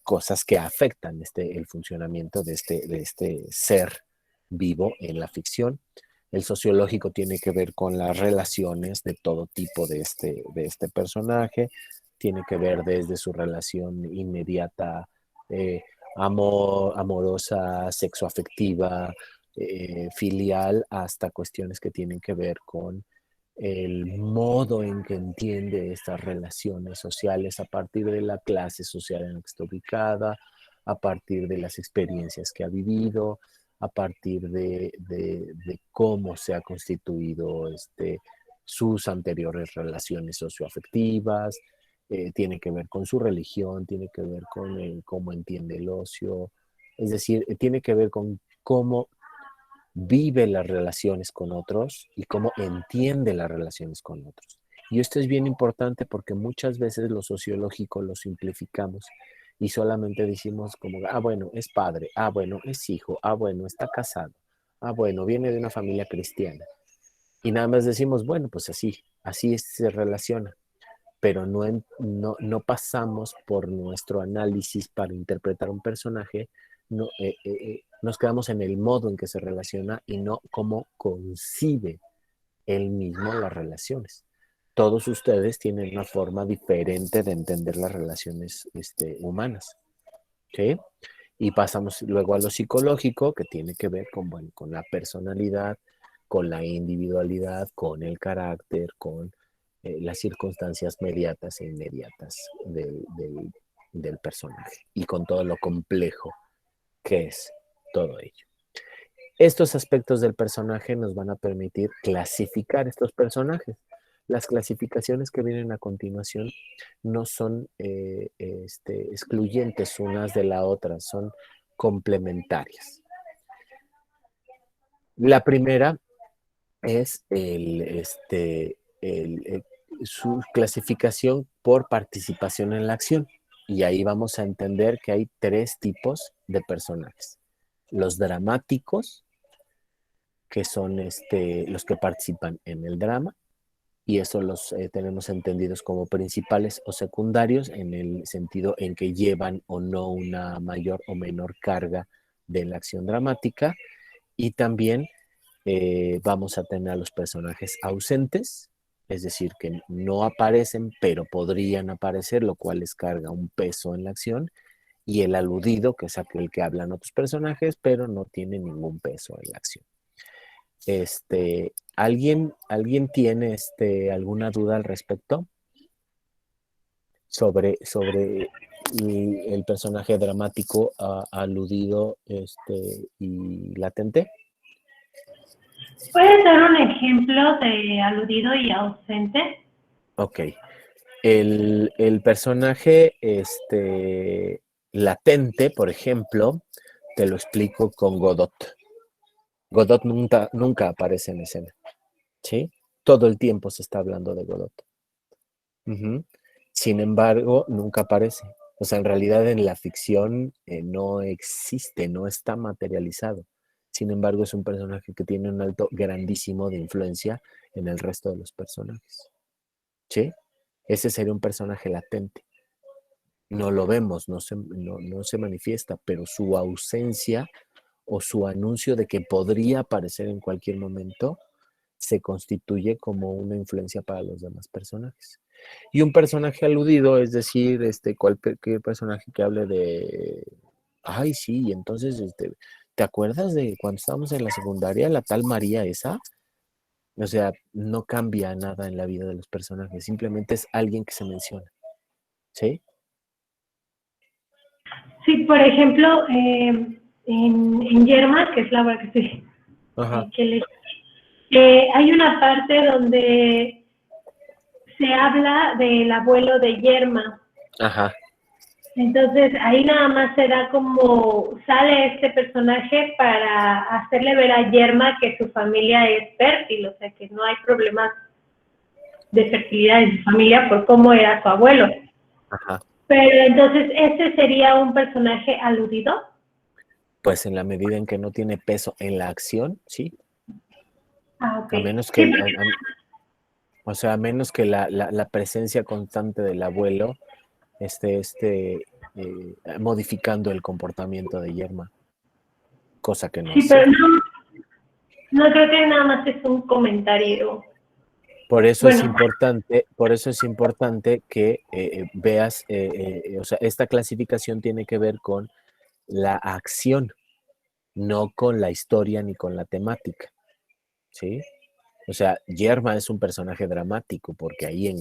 cosas que afectan el funcionamiento de este ser vivo en la ficción. El sociológico tiene que ver con las relaciones de todo tipo de este personaje, tiene que ver desde su relación inmediata, amorosa, sexoafectiva, filial, hasta cuestiones que tienen que ver con el modo en que entiende estas relaciones sociales a partir de la clase social en la que está ubicada, a partir de las experiencias que ha vivido, a partir de cómo se ha constituido sus anteriores relaciones socioafectivas, tiene que ver con su religión, tiene que ver con cómo entiende el ocio, es decir, tiene que ver con cómo vive las relaciones con otros y cómo entiende las relaciones con otros. Y esto es bien importante porque muchas veces lo sociológico lo simplificamos y solamente decimos como, bueno, es padre, bueno, es hijo, bueno, está casado, bueno, viene de una familia cristiana. Y nada más decimos, bueno, pues así se relaciona, pero no pasamos por nuestro análisis para interpretar un personaje, nos quedamos en el modo en que se relaciona y no cómo concibe él mismo las relaciones. Todos ustedes tienen una forma diferente de entender las relaciones humanas. ¿Sí? Y pasamos luego a lo psicológico, que tiene que ver con la personalidad, con la individualidad, con el carácter, con las circunstancias mediatas e inmediatas del personaje y con todo lo complejo que es todo ello. Estos aspectos del personaje nos van a permitir clasificar estos personajes. Las clasificaciones que vienen a continuación no son excluyentes unas de la otra, son complementarias. La primera es su clasificación por participación en la acción. Y ahí vamos a entender que hay tres tipos de personajes. Los dramáticos, que son los que participan en el drama, y eso los tenemos entendidos como principales o secundarios en el sentido en que llevan o no una mayor o menor carga de la acción dramática. Y también vamos a tener a los personajes ausentes, es decir, que no aparecen, pero podrían aparecer, lo cual les carga un peso en la acción, y el aludido, que es aquel que hablan otros personajes, pero no tiene ningún peso en la acción. ¿Alguien tiene alguna duda al respecto? sobre el personaje dramático aludido y latente. ¿Puedes dar un ejemplo de aludido y ausente? Ok. El personaje latente, por ejemplo, te lo explico con Godot. Godot nunca aparece en escena, ¿sí? Todo el tiempo se está hablando de Godot. Ujú. Sin embargo, nunca aparece. O sea, en realidad en la ficción no existe, no está materializado. Sin embargo, es un personaje que tiene un alto grandísimo de influencia en el resto de los personajes. ¿Sí? Ese sería un personaje latente. No lo vemos, no se manifiesta, pero su ausencia o su anuncio de que podría aparecer en cualquier momento se constituye como una influencia para los demás personajes. Y un personaje aludido, es decir, cualquier personaje que hable de, ay, sí, y entonces, ¿te acuerdas de cuando estábamos en la secundaria, la tal María esa? O sea, no cambia nada en la vida de los personajes, simplemente es alguien que se menciona, ¿sí? Sí, por ejemplo, en Yerma, que es la obra que estoy, Ajá, que leí, hay una parte donde se habla del abuelo de Yerma. ajá, Entonces ahí nada más se da como, sale este personaje para hacerle ver a Yerma que su familia es fértil, o sea que no hay problemas de fertilidad en su familia por cómo era su abuelo. ajá. Pero entonces, ¿ese sería un personaje aludido? Pues en la medida en que no tiene peso en la acción, sí. Ah, ok. A menos que, Sí, porque o sea, a menos que la presencia constante del abuelo esté modificando el comportamiento de Yerma, cosa que no sí, es pero cierto. no creo que nada más es un comentario. Bueno, Por eso es importante que veas, o sea, esta clasificación tiene que ver con la acción, no con la historia ni con la temática, ¿sí? O sea, Yerma es un personaje dramático porque ahí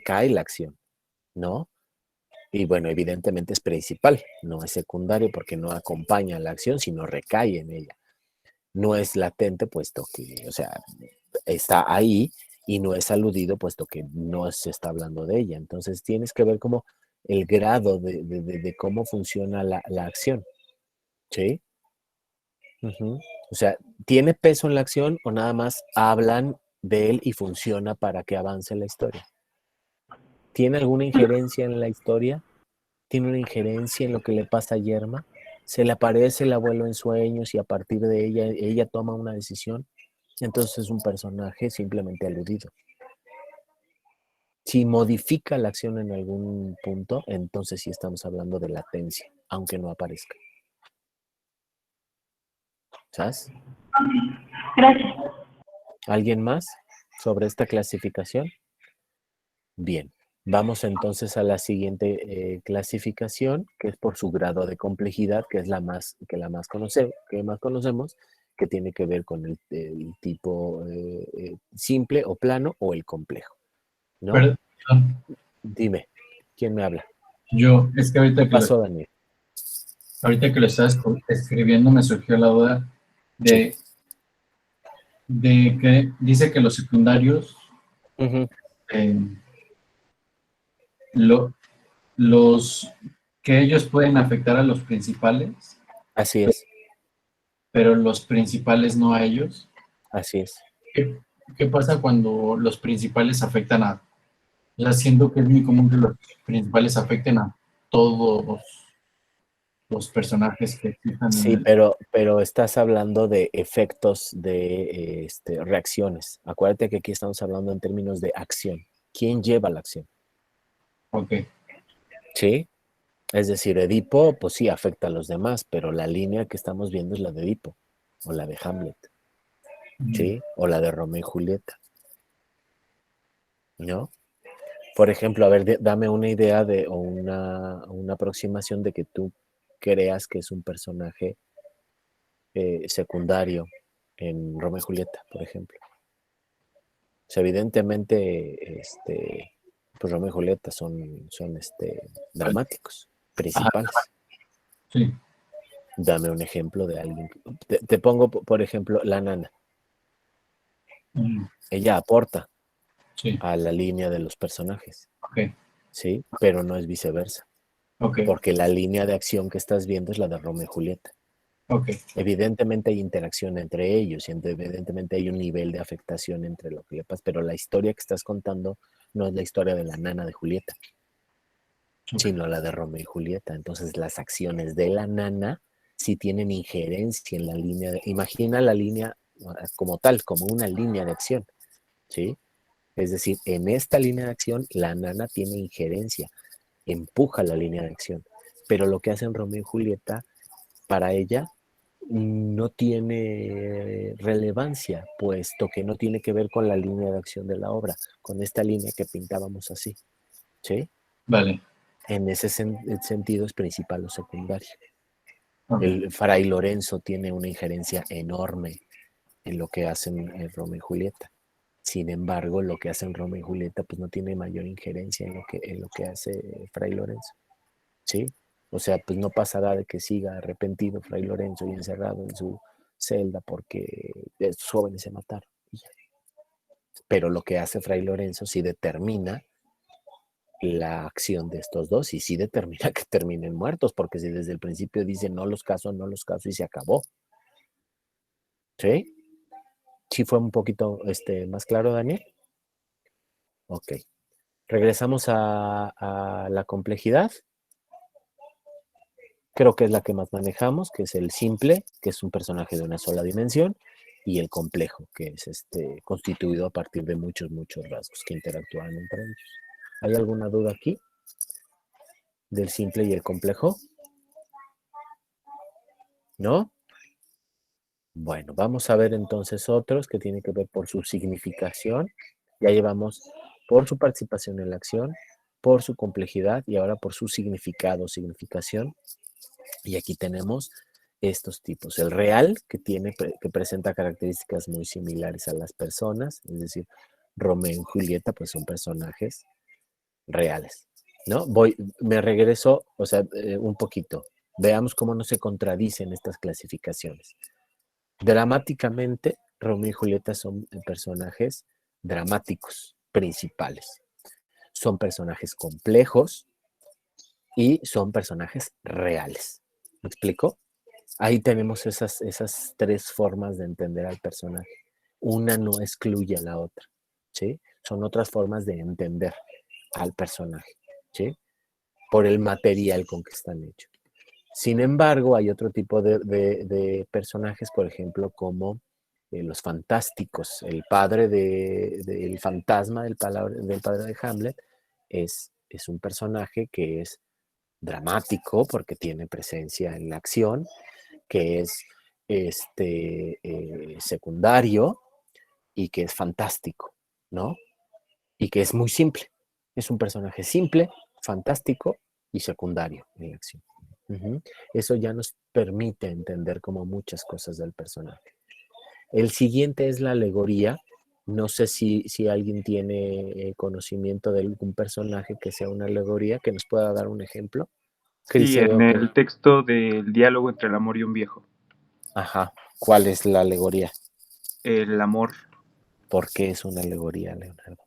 cae la acción, ¿no? Y bueno, evidentemente es principal, no es secundario porque no acompaña la acción, sino recae en ella. No es latente puesto que, o sea, está ahí y no es aludido puesto que no se está hablando de ella. Entonces tienes que ver como el grado de cómo funciona la acción, ¿sí? Ujú. O sea, ¿tiene peso en la acción o nada más hablan de él y funciona para que avance la historia? ¿Tiene alguna injerencia en la historia? ¿Tiene una injerencia en lo que le pasa a Yerma? ¿Se le aparece el abuelo en sueños y a partir de ella toma una decisión? Entonces es un personaje simplemente aludido. Si modifica la acción en algún punto, entonces sí estamos hablando de latencia, aunque no aparezca. ¿Sabes? gracias. ¿Alguien más sobre esta clasificación? Bien, vamos entonces a la siguiente clasificación, que es por su grado de complejidad, que es que más conocemos, que tiene que ver con el tipo simple o plano o el complejo, ¿no? Perdón, Dime, ¿quién me habla? es que ¿Qué pasó, Daniel? ahorita que lo estás escribiendo me surgió la duda Sí. de, de que dice que los secundarios, Ujú. eh, lo- los que ellos pueden afectar a los principales, Así es, pero los principales no a ellos. así es. ¿Qué, qué pasa cuando los principales afectan a, o sea, siento que es muy común que los principales afecten a todos los personajes que existan en Sí, el... pero estás hablando de efectos de reacciones. Acuérdate que aquí estamos hablando en términos de acción. ¿Quién lleva la acción? Ok, Sí. Es decir, Edipo, pues sí, afecta a los demás, pero la línea que estamos viendo es la de Edipo, o la de Hamlet, ¿sí? O la de Romeo y Julieta, ¿no? Por ejemplo, a ver, dame una idea o una aproximación de que tú creas que es un personaje secundario en Romeo y Julieta, por ejemplo. O sea, evidentemente, Pues Romeo y Julieta son dramáticos, principales. Sí. Dame un ejemplo de alguien. Te pongo, por ejemplo, la nana. Ella aporta Sí. a la línea de los personajes, Ok. ¿sí? Pero no es viceversa, Ok. porque la línea de acción que estás viendo es la de Romeo y Julieta. Ok. Evidentemente hay interacción entre ellos y evidentemente hay un nivel de afectación entre lo que le pasa, pero la historia que estás contando no es la historia de la nana de Julieta, sino la de Romeo y Julieta. Entonces las acciones de la nana sí tienen injerencia en la línea de... Imagina la línea como tal, como una línea de acción, ¿sí? Es decir, en esta línea de acción la nana tiene injerencia, empuja la línea de acción, pero lo que hacen Romeo y Julieta, para ella, no tiene relevancia, puesto que no tiene que ver con la línea de acción de la obra, con esta línea que pintábamos así, ¿sí? Vale. En ese sentido es principal o secundario. Ok. El Fray Lorenzo tiene una injerencia enorme en lo que hacen Romeo y Julieta. Sin embargo, lo que hacen Romeo y Julieta pues no tiene mayor injerencia en lo que hace Fray Lorenzo, ¿sí? O sea, pues no pasará de que siga arrepentido Fray Lorenzo y encerrado en su celda porque estos jóvenes se mataron. Pero lo que hace Fray Lorenzo sí determina la acción de estos dos y sí determina que terminen muertos, porque si desde el principio dicen no los caso y se acabó. ¿Sí? ¿Sí fue un poquito más claro, Daniel? Ok. Regresamos a la complejidad. Creo que es la que más manejamos, que es el simple, que es un personaje de una sola dimensión, y el complejo, que es constituido a partir de muchos rasgos que interactúan entre ellos. ¿Hay alguna duda aquí del simple y el complejo? ¿No? Bueno, vamos a ver entonces otros que tienen que ver por su significación. Ya llevamos por su participación en la acción, por su complejidad y ahora por su significado, significación. Y aquí tenemos estos tipos. El real, que presenta características muy similares a las personas, es decir, Romeo y Julieta, pues son personajes reales, ¿no? Me regreso, o sea, un poquito. Veamos cómo no se contradicen estas clasificaciones. Dramáticamente, Romeo y Julieta son personajes dramáticos, principales. Son personajes complejos y son personajes reales. ¿Me explico? Ahí tenemos esas tres formas de entender al personaje. Una no excluye a la otra, ¿sí? Son otras formas de entender al personaje, ¿sí? Por el material con que están hechos. Sin embargo, hay otro tipo de personajes, por ejemplo, como los fantásticos. El padre el fantasma del padre de Hamlet es un personaje que es dramático porque tiene presencia en la acción, que es secundario y que es fantástico, ¿no? Y que es muy simple. Es un personaje simple, fantástico y secundario en la acción. Eso ya nos permite entender como muchas cosas del personaje. El siguiente es la alegoría. No sé si alguien tiene conocimiento de algún personaje que sea una alegoría, que nos pueda dar un ejemplo. Sí, en el texto del diálogo entre el amor y un viejo. Ajá. ¿Cuál es la alegoría? El amor. ¿Por qué es una alegoría, Leonardo?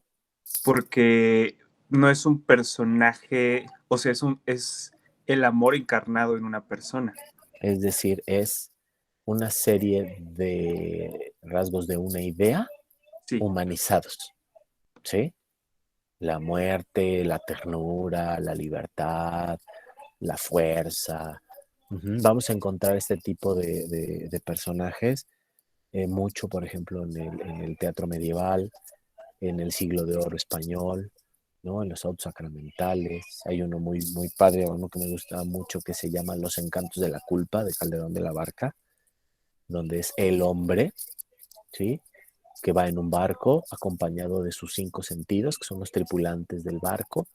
Porque no es un personaje, o sea, es el amor encarnado en una persona. Es decir, es una serie de rasgos de una idea humanizados, ¿sí? La muerte, la ternura, la libertad, la fuerza. Vamos a encontrar este tipo de personajes mucho, por ejemplo, en el teatro medieval, en el siglo de oro español, ¿no? En los autos sacramentales. Hay uno muy padre, uno que me gusta mucho, que se llama Los encantos de la culpa, de Calderón de la Barca, donde es el hombre, ¿sí? Que va en un barco acompañado de sus 5 sentidos, que son los tripulantes del barco,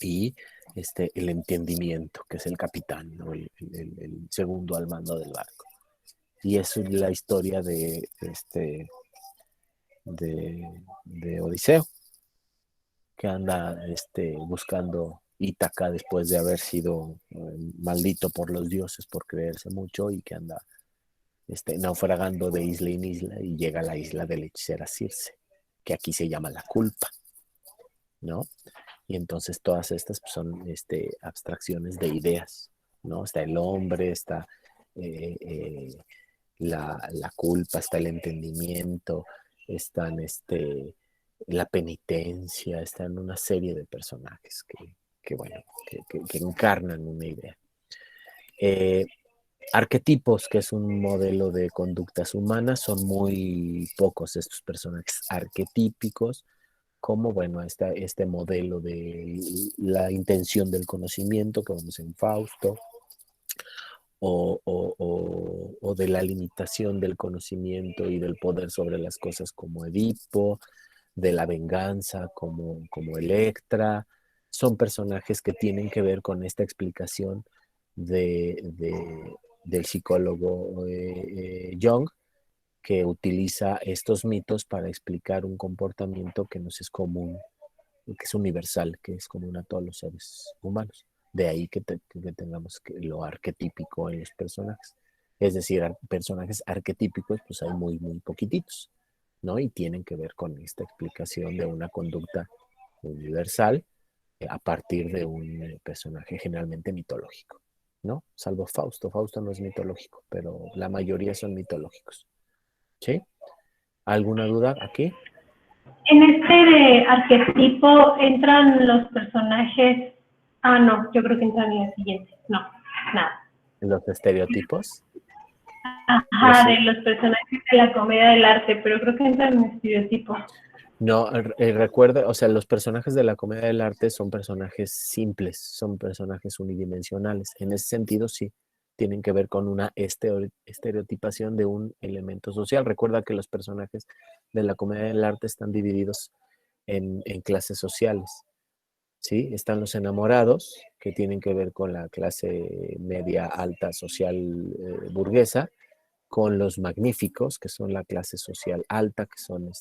y el entendimiento, que es el capitán, ¿no? el segundo al mando del barco. Y eso es la historia de Odiseo. que anda buscando Ítaca después de haber sido maldito por los dioses por creerse mucho y que anda naufragando de isla en isla y llega a la isla de la hechicera Circe, que aquí se llama la culpa, ¿no? Y entonces todas estas pues, son abstracciones de ideas, ¿no? Está el hombre, está la culpa, está el entendimiento, están la penitencia, están una serie de personajes que encarnan una idea. Arquetipos, que es un modelo de conductas humanas, son muy pocos estos personajes arquetípicos, como, bueno, este modelo de la intención del conocimiento que vemos en Fausto, o de la limitación del conocimiento y del poder sobre las cosas como Edipo, de la venganza como Electra. Son personajes que tienen que ver con esta explicación del psicólogo Jung, que utiliza estos mitos para explicar un comportamiento que nos es común, que es universal, que es común a todos los seres humanos. De ahí que tengamos lo arquetípico en los personajes. Es decir, personajes arquetípicos, pues hay muy, muy poquititos, ¿no? Y tienen que ver con esta explicación de una conducta universal a partir de un personaje generalmente mitológico, ¿no? Salvo Fausto. Fausto no es mitológico, pero la mayoría son mitológicos. ¿Sí? ¿Alguna duda aquí? En de arquetipo entran los personajes. Ah, no, yo creo que entran en el siguiente. No, nada. ¿Los estereotipos? Ajá, de los personajes de la comedia del arte, pero creo que entran en estereotipos. No, recuerda, o sea, los personajes de la comedia del arte son personajes simples, son personajes unidimensionales. En ese sentido, sí, tienen que ver con una estereotipación de un elemento social. Recuerda que los personajes de la comedia del arte están divididos en clases sociales, ¿sí? Están los enamorados, que tienen que ver con la clase media alta social burguesa, con los magníficos, que son la clase social alta, que son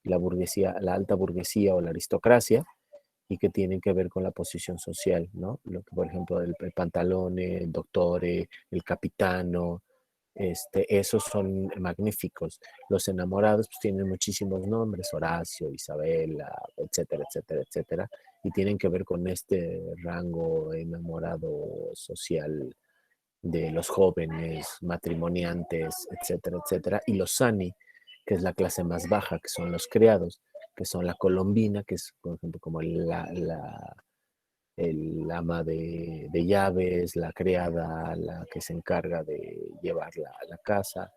la burguesía, la alta burguesía o la aristocracia, y que tienen que ver con la posición social, ¿no? Lo que, por ejemplo, el pantalone, el doctore, el capitano, esos son magníficos. Los enamorados pues, tienen muchísimos nombres, Horacio, Isabela, etcétera, etcétera, etcétera, y tienen que ver con este rango enamorado social de los jóvenes, matrimoniantes, etcétera, etcétera, y los sani, que es la clase más baja, que son los criados, que son la colombina, que es, por ejemplo, como el ama de llaves, la criada, la que se encarga de llevarla a la casa,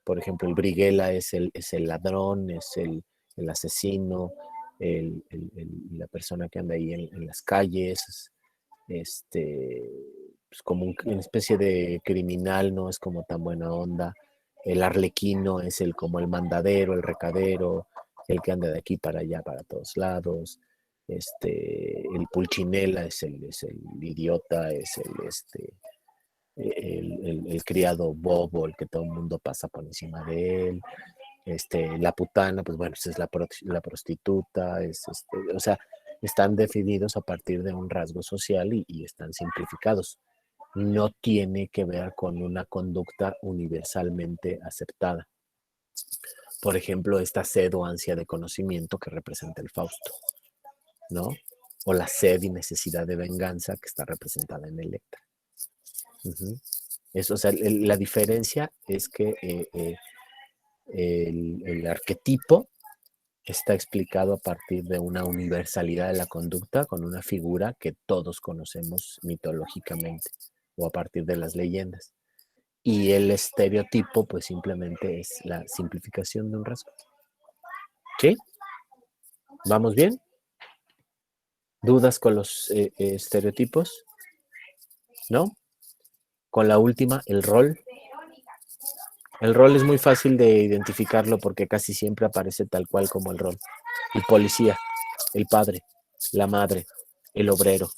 por ejemplo, el briguela es el ladrón, es el asesino, la persona que anda ahí en las calles, pues como una especie de criminal, no es como tan buena onda. El arlequino es como el mandadero, el recadero, el que anda de aquí para allá, para todos lados. El pulchinela es el idiota, es el criado bobo, el que todo el mundo pasa por encima de él. La putana, pues bueno, es la prostituta, o sea, están definidos a partir de un rasgo social y están simplificados. No tiene que ver con una conducta universalmente aceptada. Por ejemplo, esta sed o ansia de conocimiento que representa el Fausto, ¿no? O la sed y necesidad de venganza que está representada en Electra. Eso, o sea, la diferencia es que el arquetipo está explicado a partir de una universalidad de la conducta con una figura que todos conocemos mitológicamente o a partir de las leyendas. Y el estereotipo, pues simplemente es la simplificación de un rasgo. ¿Sí? ¿Vamos bien? ¿Dudas con los estereotipos? ¿No? Con la última, el rol. El rol es muy fácil de identificarlo porque casi siempre aparece tal cual como el rol. El policía, el padre, la madre, el obrero.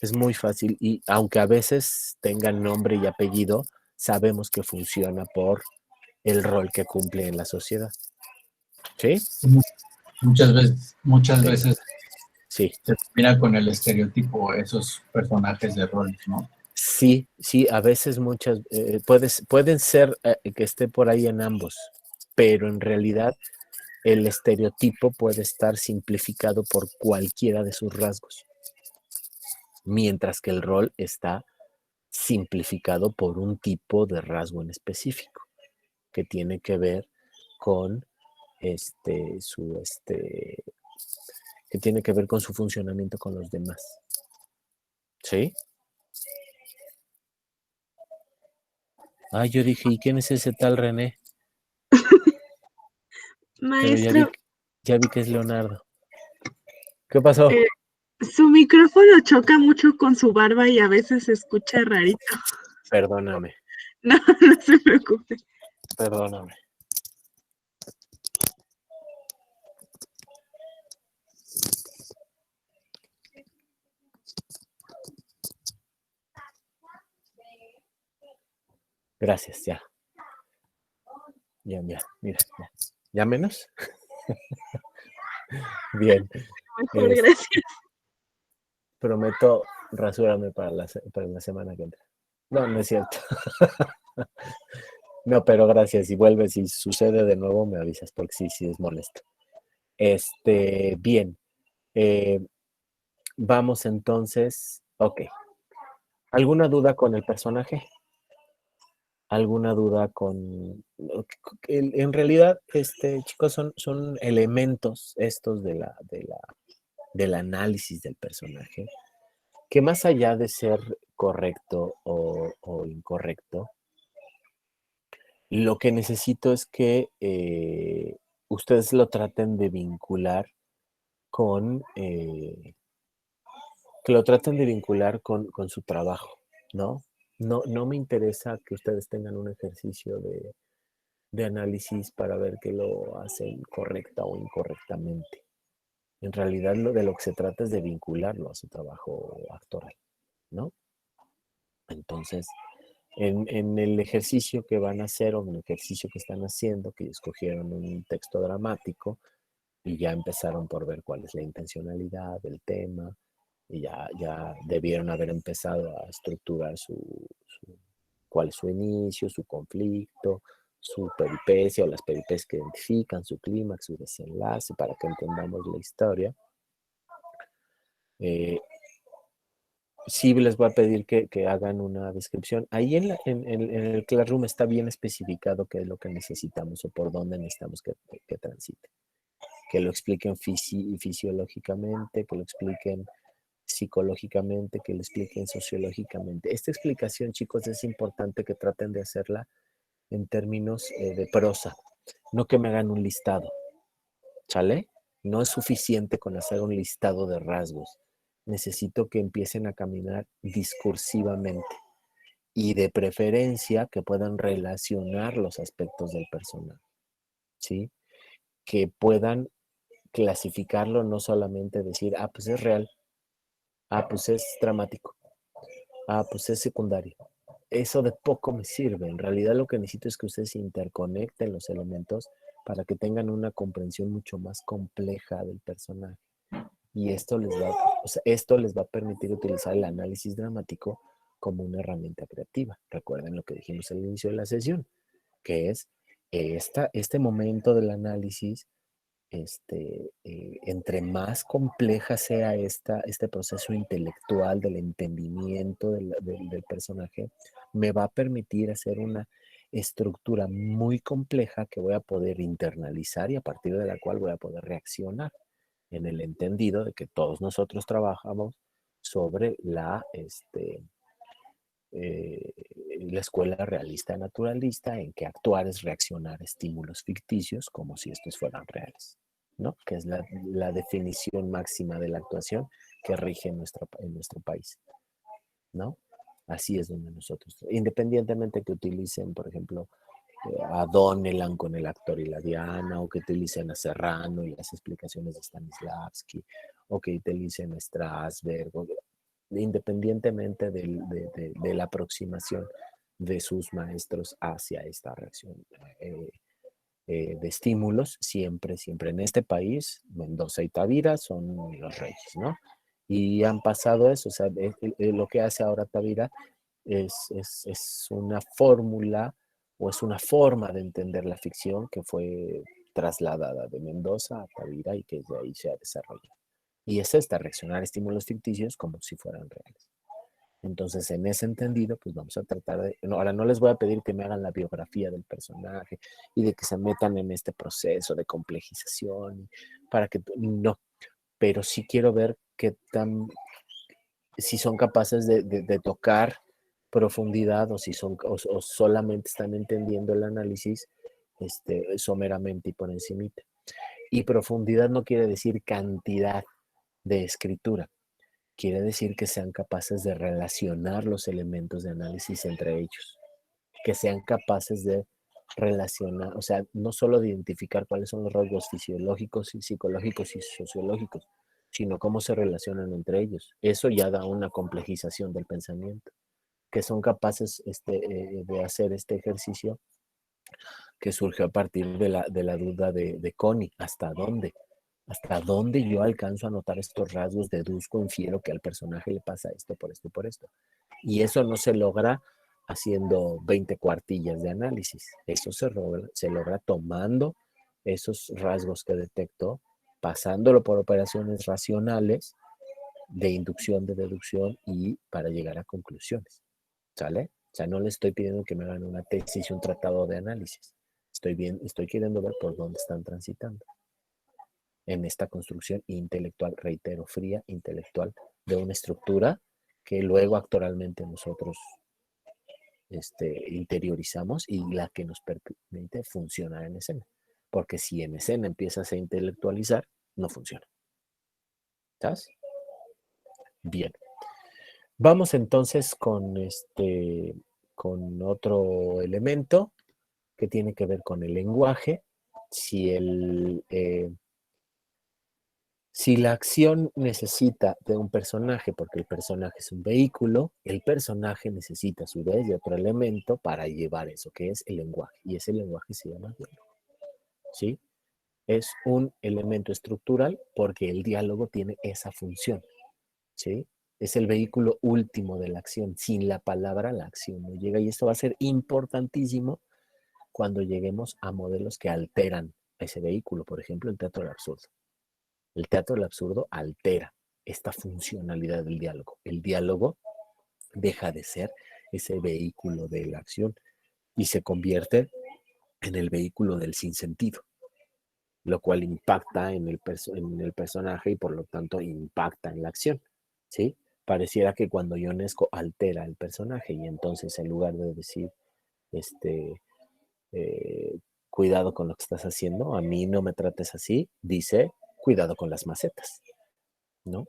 Es muy fácil y aunque a veces tengan nombre y apellido, sabemos que funciona por el rol que cumple en la sociedad. ¿Sí? Muchas veces Sí. se termina con el estereotipo, esos personajes de roles, ¿no? Sí, sí, a veces muchas, pueden ser que esté por ahí en ambos, pero en realidad el estereotipo puede estar simplificado por cualquiera de sus rasgos, mientras que el rol está simplificado por un tipo de rasgo en específico, que tiene que ver con que tiene que ver con su funcionamiento con los demás. ¿Sí? Ah, yo dije, ¿y quién es ese tal René? Pero Maestro, ya vi que es Leonardo. ¿Qué pasó? su micrófono choca mucho con su barba y a veces se escucha rarito. Perdóname, No, no se preocupe. perdóname. Gracias, ya. Ya, mira, ya. ¿Ya menos? Bien. Mejor, Es- gracias. Prometo rasúrame para la semana que entra. No, no es cierto. No, pero gracias. Si vuelve, si sucede de nuevo, me avisas, porque sí es molesto. Bien. Eh, vamos entonces. Ok. ¿Alguna duda con el personaje? ¿Alguna duda con...? En realidad, chicos, son elementos estos del análisis del personaje, que más allá de ser correcto o incorrecto, lo que necesito es que ustedes lo traten de vincular con, con su trabajo, ¿no? No me interesa que ustedes tengan un ejercicio de análisis para ver que lo hacen correcta o incorrectamente. En realidad de lo que se trata es de vincularlo a su trabajo actoral, ¿no? Entonces, en el ejercicio que van a hacer o en el ejercicio que están haciendo, que escogieron un texto dramático y ya empezaron por ver cuál es la intencionalidad del tema y ya debieron haber empezado a estructurar cuál es su inicio, su conflicto, su peripecia o las peripecias que identifican, su clímax, su desenlace, para que entendamos la historia. Sí les voy a pedir que hagan una descripción. Ahí en el Classroom está bien especificado qué es lo que necesitamos o por dónde necesitamos que transite. Que lo expliquen fisiológicamente, que lo expliquen psicológicamente, que lo expliquen sociológicamente. Esta explicación, chicos, es importante que traten de hacerla en términos de prosa, no que me hagan un listado, ¿sale? No es suficiente con hacer un listado de rasgos. Necesito que empiecen a caminar discursivamente y de preferencia que puedan relacionar los aspectos del personaje, ¿sí? Que puedan clasificarlo, no solamente decir, ah, pues es real, ah, pues es dramático, ah, pues es secundario. Eso de poco me sirve. En realidad lo que necesito es que ustedes interconecten los elementos para que tengan una comprensión mucho más compleja del personaje. Y esto les va a permitir utilizar el análisis dramático como una herramienta creativa. Recuerden lo que dijimos al inicio de la sesión, que es este momento del análisis, entre más compleja sea este proceso intelectual del entendimiento del personaje, me va a permitir hacer una estructura muy compleja que voy a poder internalizar y a partir de la cual voy a poder reaccionar en el entendido de que todos nosotros trabajamos sobre la escuela realista naturalista, en que actuar es reaccionar a estímulos ficticios como si estos fueran reales, ¿no? Que es la definición máxima de la actuación que rige en nuestro país, ¿no? Así es donde nosotros, independientemente que utilicen, por ejemplo, a Donnellan con el actor y la Diana, o que utilicen a Serrano y las explicaciones de Stanislavski, o que utilicen a Strasberg, independientemente de la aproximación de sus maestros hacia esta reacción, de estímulos, siempre en este país, Mendoza y Tavira son los reyes, ¿no? Y han pasado eso, o sea, lo que hace ahora Tavira es una fórmula o es una forma de entender la ficción que fue trasladada de Mendoza a Tavira y que de ahí se ha desarrollado. Y es esta, reaccionar a estímulos ficticios como si fueran reales. Entonces, en ese entendido, pues vamos a tratar de... No, ahora no les voy a pedir que me hagan la biografía del personaje y de que se metan en este proceso de complejización para que... No, pero sí quiero ver qué tan... si son capaces de tocar profundidad o si son o solamente están entendiendo el análisis someramente y por encimita. Y profundidad no quiere decir cantidad de escritura, quiere decir que sean capaces de relacionar los elementos de análisis entre ellos, que sean capaces de relacionar, o sea, no solo de identificar cuáles son los rasgos fisiológicos y psicológicos y sociológicos, sino cómo se relacionan entre ellos. Eso ya da una complejización del pensamiento, que son capaces de hacer este ejercicio que surgió a partir de la duda de Connie, ¿hasta dónde? ¿Hasta dónde yo alcanzo a notar estos rasgos? Deduzco, infiero que al personaje le pasa esto por esto y por esto. Y eso no se logra haciendo 20 cuartillas de análisis. Eso se logra tomando esos rasgos que detecto, pasándolo por operaciones racionales de inducción, de deducción y para llegar a conclusiones. ¿Sale? O sea, no le estoy pidiendo que me hagan una tesis y un tratado de análisis. Estoy queriendo ver por dónde están transitando en esta construcción intelectual, reitero, fría, intelectual, de una estructura que luego actoralmente nosotros interiorizamos y la que nos permite funcionar en escena. Porque si en escena empiezas a intelectualizar, no funciona. ¿Sabes? Bien. Vamos entonces con otro elemento que tiene que ver con el lenguaje. Si la acción necesita de un personaje, porque el personaje es un vehículo, el personaje necesita a su vez de otro elemento para llevar eso, que es el lenguaje. Y ese lenguaje se llama diálogo. ¿Sí? Es un elemento estructural porque el diálogo tiene esa función. ¿Sí? Es el vehículo último de la acción. Sin la palabra, la acción no llega. Y esto va a ser importantísimo cuando lleguemos a modelos que alteran ese vehículo. Por ejemplo, el teatro del absurdo. El teatro del absurdo altera esta funcionalidad del diálogo. El diálogo deja de ser ese vehículo de la acción y se convierte en el vehículo del sinsentido, lo cual impacta en el personaje y por lo tanto impacta en la acción. ¿Sí? Pareciera que cuando Ionesco altera el personaje y entonces en lugar de decir cuidado con lo que estás haciendo, a mí no me trates así, dice cuidado con las macetas, ¿no?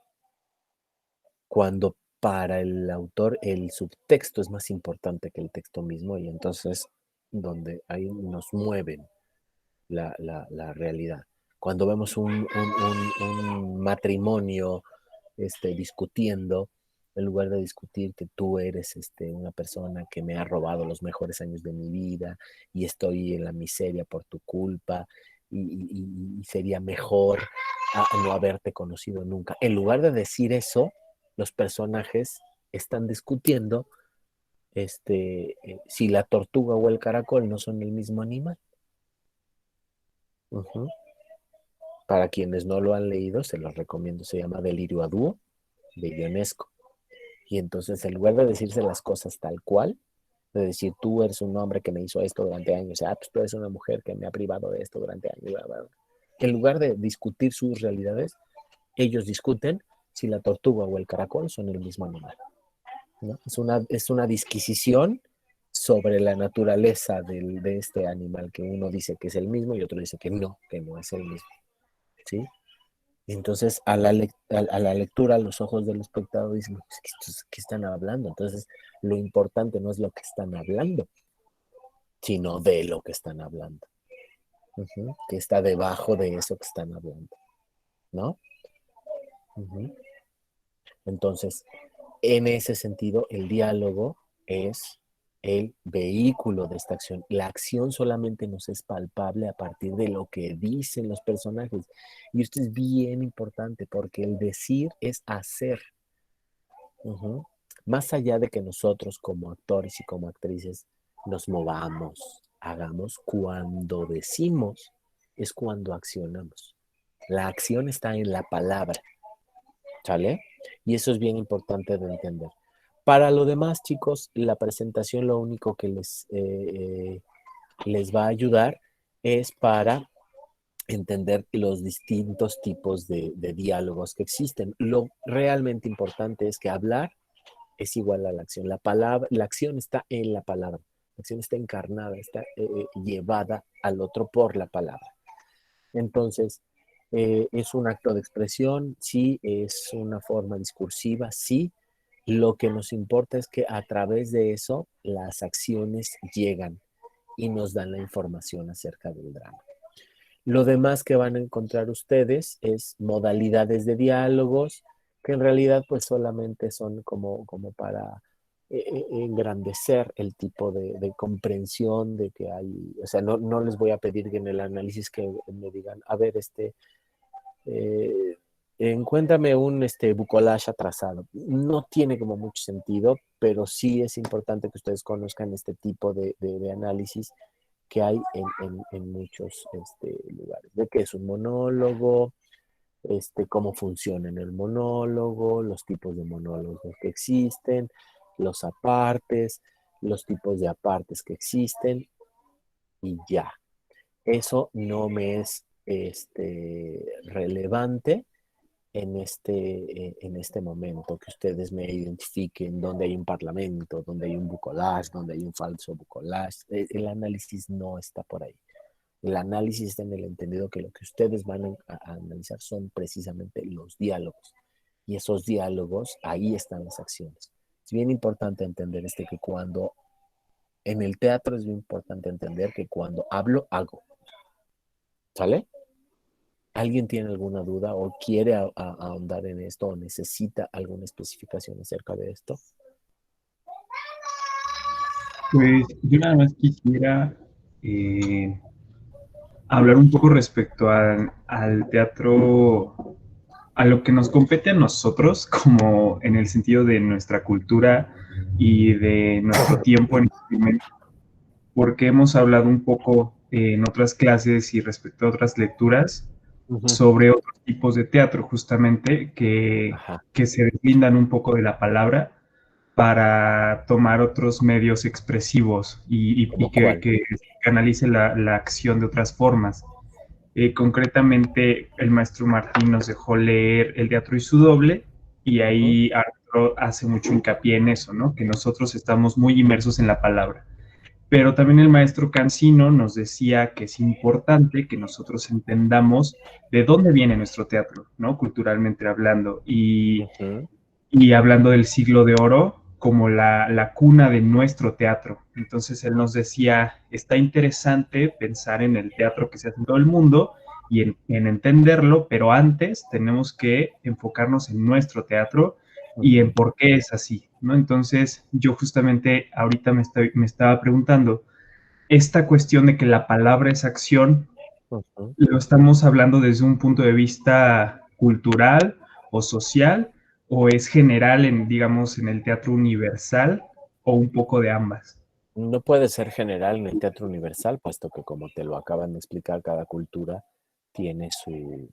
Cuando para el autor el subtexto es más importante que el texto mismo y entonces donde ahí nos mueven la realidad. Cuando vemos un matrimonio discutiendo, en lugar de discutir que tú eres una persona que me ha robado los mejores años de mi vida y estoy en la miseria por tu culpa y sería mejor no haberte conocido nunca. En lugar de decir eso, los personajes están discutiendo si la tortuga o el caracol no son el mismo animal. Para quienes no lo han leído, se los recomiendo. Se llama Delirio a dúo, de Ionesco. Y entonces, en lugar de decirse las cosas tal cual, de decir, tú eres un hombre que me hizo esto durante años, pues tú eres una mujer que me ha privado de esto durante años, bla, bla, bla. En lugar de discutir sus realidades, ellos discuten si la tortuga o el caracol son el mismo animal, ¿no? Es una disquisición sobre la naturaleza de este animal, que uno dice que es el mismo y otro dice que no es el mismo, ¿sí? Entonces, a la lectura, a los ojos del espectador dicen, ¿qué están hablando? Entonces, lo importante no es lo que están hablando, sino de lo que están hablando. Que está debajo de eso que están hablando, ¿no? Entonces, en ese sentido, el diálogo es el vehículo de esta acción. La acción solamente nos es palpable a partir de lo que dicen los personajes. Y esto es bien importante porque el decir es hacer. Ujú. Más allá de que nosotros como actores y como actrices nos movamos, hagamos, cuando decimos es cuando accionamos. La acción está en la palabra, ¿sale? Y eso es bien importante de entender. Para lo demás, chicos, la presentación lo único que les va a ayudar es para entender los distintos tipos de diálogos que existen. Lo realmente importante es que hablar es igual a la acción. La acción está en la palabra. La acción está encarnada, está llevada al otro por la palabra. Entonces, es un acto de expresión, sí, es una forma discursiva, sí. Lo que nos importa es que a través de eso las acciones llegan y nos dan la información acerca del drama. Lo demás que van a encontrar ustedes es modalidades de diálogos que en realidad pues solamente son como para engrandecer el tipo de comprensión de que hay, o sea, no les voy a pedir que en el análisis que me digan, a ver, encuéntrame un bucolaje atrasado. No tiene como mucho sentido, pero sí es importante que ustedes conozcan este tipo de análisis que hay en muchos lugares. De qué es un monólogo, cómo funciona en el monólogo, los tipos de monólogos que existen, los apartes, los tipos de apartes que existen y ya. Eso no me es relevante en este momento, que ustedes me identifiquen dónde hay un parlamento, dónde hay un bucolage, dónde hay un falso bucolage. El análisis no está por ahí. El análisis está en el entendido que lo que ustedes van a analizar son precisamente los diálogos. Y esos diálogos, ahí están las acciones. Es bien importante entender que cuando en el teatro es bien importante entender que cuando hablo, hago. ¿Sale? ¿Alguien tiene alguna duda o quiere ahondar en esto o necesita alguna especificación acerca de esto? Pues yo nada más quisiera hablar un poco respecto al teatro, a lo que nos compete a nosotros, como en el sentido de nuestra cultura y de nuestro tiempo en este momento, porque hemos hablado un poco en otras clases y respecto a otras lecturas sobre otros tipos de teatro, justamente, que se deslindan un poco de la palabra para tomar otros medios expresivos y que canalice la acción de otras formas. Concretamente, el maestro Martín nos dejó leer El teatro y su doble, y ahí Arturo hace mucho hincapié en eso, ¿no? Que nosotros estamos muy inmersos en la palabra. Pero también el maestro Cancino nos decía que es importante que nosotros entendamos de dónde viene nuestro teatro, ¿no? Culturalmente hablando. Y hablando del siglo de oro como la cuna de nuestro teatro. Entonces él nos decía, está interesante pensar en el teatro que se hace en todo el mundo y en entenderlo, pero antes tenemos que enfocarnos en nuestro teatro y en por qué es así, ¿no? Entonces yo justamente ahorita me estaba preguntando, esta cuestión de que la palabra es acción, lo estamos hablando desde un punto de vista cultural o social, o es general digamos, en el teatro universal, o un poco de ambas. No puede ser general en el teatro universal, puesto que, como te lo acaban de explicar, cada cultura tiene su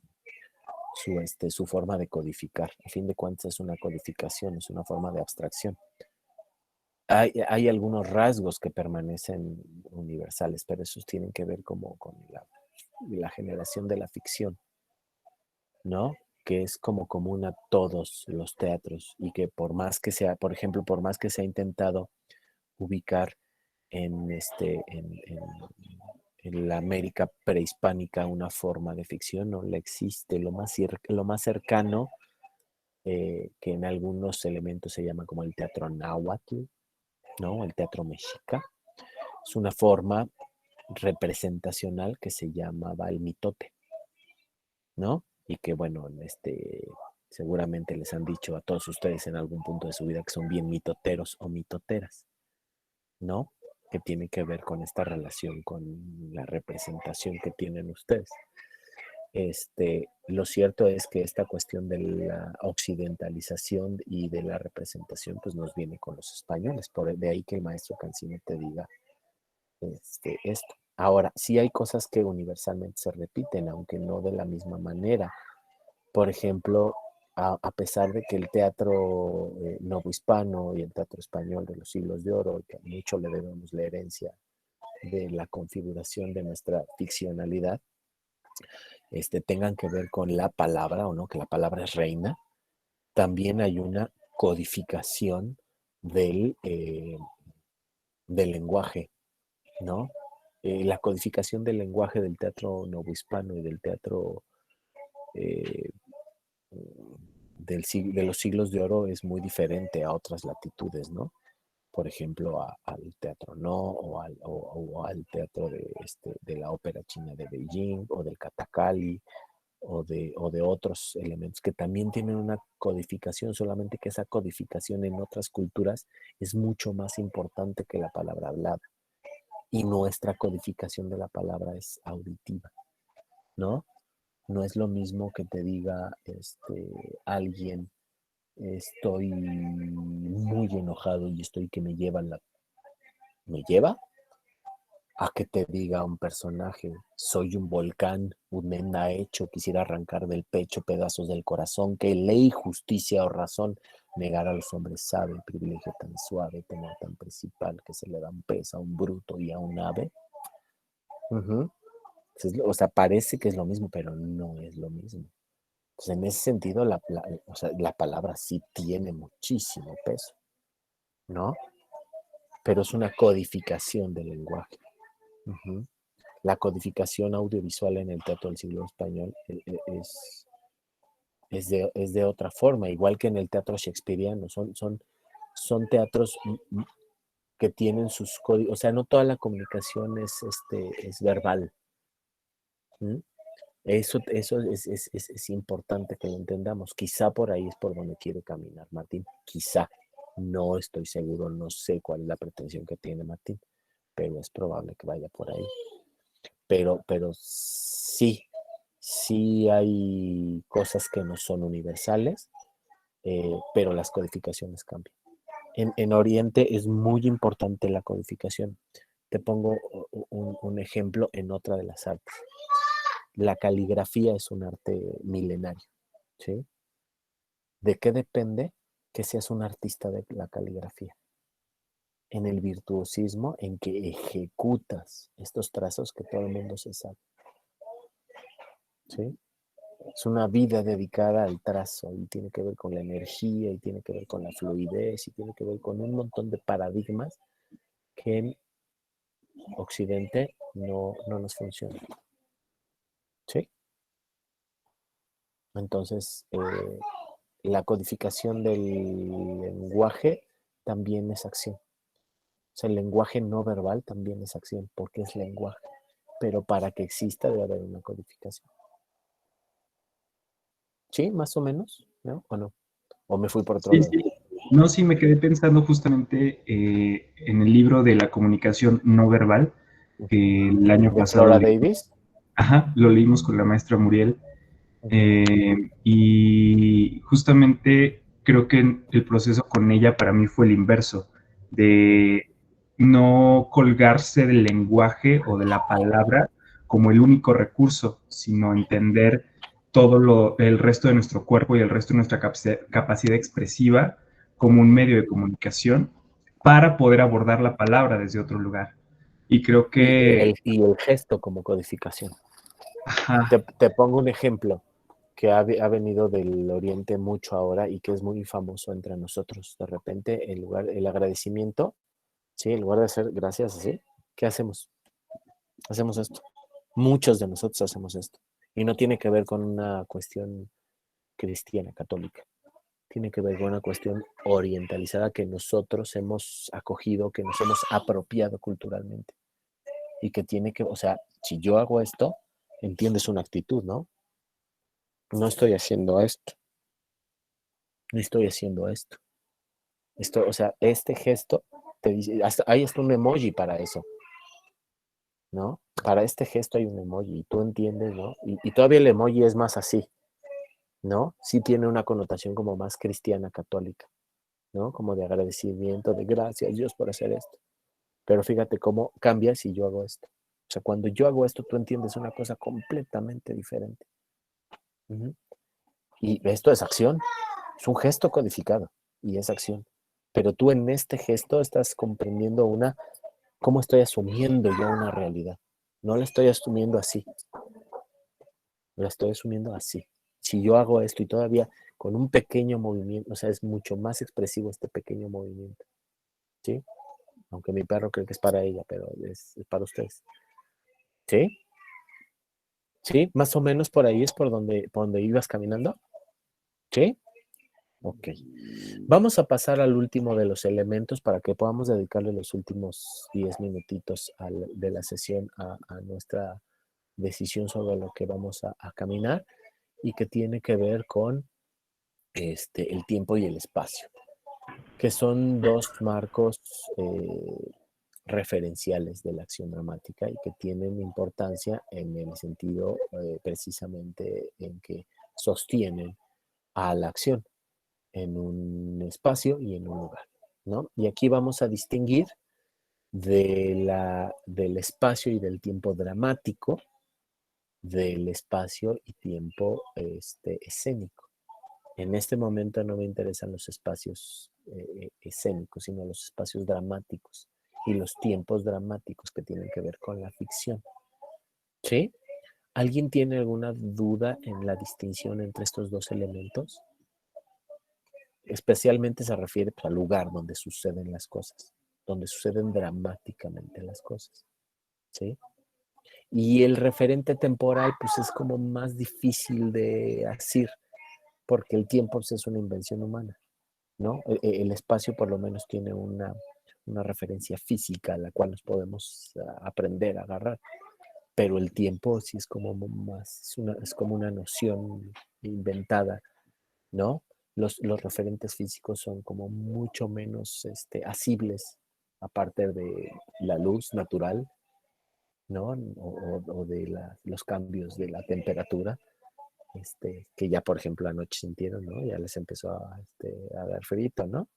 forma de codificar. A fin de cuentas es una codificación, es una forma de abstracción. Hay algunos rasgos que permanecen universales, pero esos tienen que ver como con la generación de la ficción, ¿no? Que es como común a todos los teatros y que por más que sea, por ejemplo, por más que se ha intentado ubicar en la América prehispánica una forma de ficción, no la existe. Lo más cercano que en algunos elementos se llama como el teatro náhuatl, ¿no? El teatro mexica. Es una forma representacional que se llamaba el mitote, ¿no? Y que, bueno, seguramente les han dicho a todos ustedes en algún punto de su vida que son bien mitoteros o mitoteras, ¿no? Que tiene que ver con esta relación con la representación que tienen ustedes. Lo cierto es que esta cuestión de la occidentalización y de la representación pues nos viene con los españoles, de ahí que el maestro Cancino te diga esto. Ahora, sí hay cosas que universalmente se repiten, aunque no de la misma manera. Por ejemplo, a pesar de que el teatro novohispano y el teatro español de los siglos de oro, que mucho le debemos la herencia de la configuración de nuestra ficcionalidad, tengan que ver con la palabra, o no, que la palabra es reina, también hay una codificación del lenguaje, ¿no? La codificación del lenguaje del teatro novohispano y del teatro de los siglos de oro es muy diferente a otras latitudes, ¿no? Por ejemplo, al teatro No o al teatro de la ópera china de Beijing o del Kathakali o de otros elementos que también tienen una codificación, solamente que esa codificación en otras culturas es mucho más importante que la palabra hablada. Y nuestra codificación de la palabra es auditiva, ¿no? No es lo mismo que te diga alguien, estoy muy enojado y estoy que me lleva, a que te diga un personaje, soy un volcán, un enda hecho, quisiera arrancar del pecho pedazos del corazón, que ley, justicia o razón negar a los hombres sabe, privilegio tan suave, temor tan principal, que se le da un pez a un bruto y a un ave. Entonces, o sea, parece que es lo mismo, pero no es lo mismo. Entonces, en ese sentido, o sea, la palabra sí tiene muchísimo peso, ¿no? Pero es una codificación del lenguaje. La codificación audiovisual en el teatro del siglo español es de otra forma, igual que en el teatro shakespeariano. Son teatros que tienen sus códigos, o sea, no toda la comunicación es verbal. Eso es importante que lo entendamos. Quizá por ahí es por donde quiere caminar Martín. Quizá. No estoy seguro, no sé cuál es la pretensión que tiene Martín, pero es probable que vaya por ahí. Pero sí hay cosas que no son universales, pero las codificaciones cambian. En Oriente es muy importante la codificación. Te pongo un ejemplo en otra de las artes. La caligrafía es un arte milenario, ¿sí? ¿De qué depende que seas un artista de la caligrafía? En el virtuosismo en que ejecutas estos trazos que todo el mundo se sabe, ¿sí? Es una vida dedicada al trazo y tiene que ver con la energía y tiene que ver con la fluidez y tiene que ver con un montón de paradigmas que en Occidente no nos funcionan, ¿sí? Entonces, la codificación del lenguaje también es acción. O sea, el lenguaje no verbal también es acción porque es lenguaje, pero para que exista debe haber una codificación. ¿Sí? Más o menos, ¿no? ¿O no? ¿O me fui por otro lado? Sí. No, sí, me quedé pensando justamente en el libro de la comunicación no verbal, que el año ¿De pasado Flora Davis? Ajá, lo leímos con la maestra Muriel. Y justamente creo que el proceso con ella para mí fue el inverso, de no colgarse del lenguaje o de la palabra como el único recurso, sino entender todo el resto de nuestro cuerpo y el resto de nuestra capacidad expresiva como un medio de comunicación para poder abordar la palabra desde otro lugar. Y creo que... Y el gesto como codificación. Ajá. Te pongo un ejemplo que ha venido del Oriente mucho ahora y que es muy famoso entre nosotros. De repente, el agradecimiento, ¿sí? En lugar de hacer gracias así, ¿qué hacemos? Hacemos esto. Muchos de nosotros hacemos esto. Y no tiene que ver con una cuestión cristiana, católica. Tiene que ver con una cuestión orientalizada que nosotros hemos acogido, que nos hemos apropiado culturalmente. Y que tiene que, o sea, si yo hago esto, entiendes una actitud, ¿no? No estoy haciendo esto. No estoy haciendo esto. O sea, este gesto te dice, hay hasta un emoji para eso, ¿no? Para este gesto hay un emoji y tú entiendes, ¿no? Y todavía el emoji es más así, ¿no? Sí tiene una connotación como más cristiana, católica, ¿no? Como de agradecimiento, de gracias Dios por hacer esto. Pero fíjate cómo cambia si yo hago esto. O sea, cuando yo hago esto, tú entiendes una cosa completamente diferente. Uh-huh. Y esto es acción, es un gesto codificado y es acción. Pero tú en este gesto estás comprendiendo cómo estoy asumiendo yo una realidad. No la estoy asumiendo así, la estoy asumiendo así. Si yo hago esto y todavía con un pequeño movimiento, o sea, es mucho más expresivo este pequeño movimiento, ¿sí? Aunque mi perro cree que es para ella, pero es para ustedes. ¿Sí? ¿Sí? Más o menos por ahí es por donde ibas caminando. ¿Sí? Ok. Vamos a pasar al último de los elementos para que podamos dedicarle los últimos 10 minutitos de la sesión a nuestra decisión sobre lo que vamos a caminar y que tiene que ver con el tiempo y el espacio, que son dos marcos referenciales de la acción dramática y que tienen importancia en el sentido precisamente en que sostienen a la acción en un espacio y en un lugar, ¿no? Y aquí vamos a distinguir del espacio y del tiempo dramático, del espacio y tiempo escénico. En este momento no me interesan los espacios escénicos, sino los espacios dramáticos y los tiempos dramáticos que tienen que ver con la ficción. ¿Sí? ¿Alguien tiene alguna duda en la distinción entre estos dos elementos? Especialmente se refiere al lugar donde suceden las cosas, donde suceden dramáticamente las cosas. ¿Sí? Y el referente temporal, pues es como más difícil de decir, porque el tiempo pues, es una invención humana, ¿no? El espacio por lo menos tiene una referencia física a la cual nos podemos aprender a agarrar, pero el tiempo sí es como más, es como una noción inventada, ¿no? Los referentes físicos son como mucho menos asibles, aparte de la luz natural, ¿no? O de los cambios de la temperatura, que ya, por ejemplo, anoche sintieron, ¿no? Ya les empezó a dar frío, ¿no?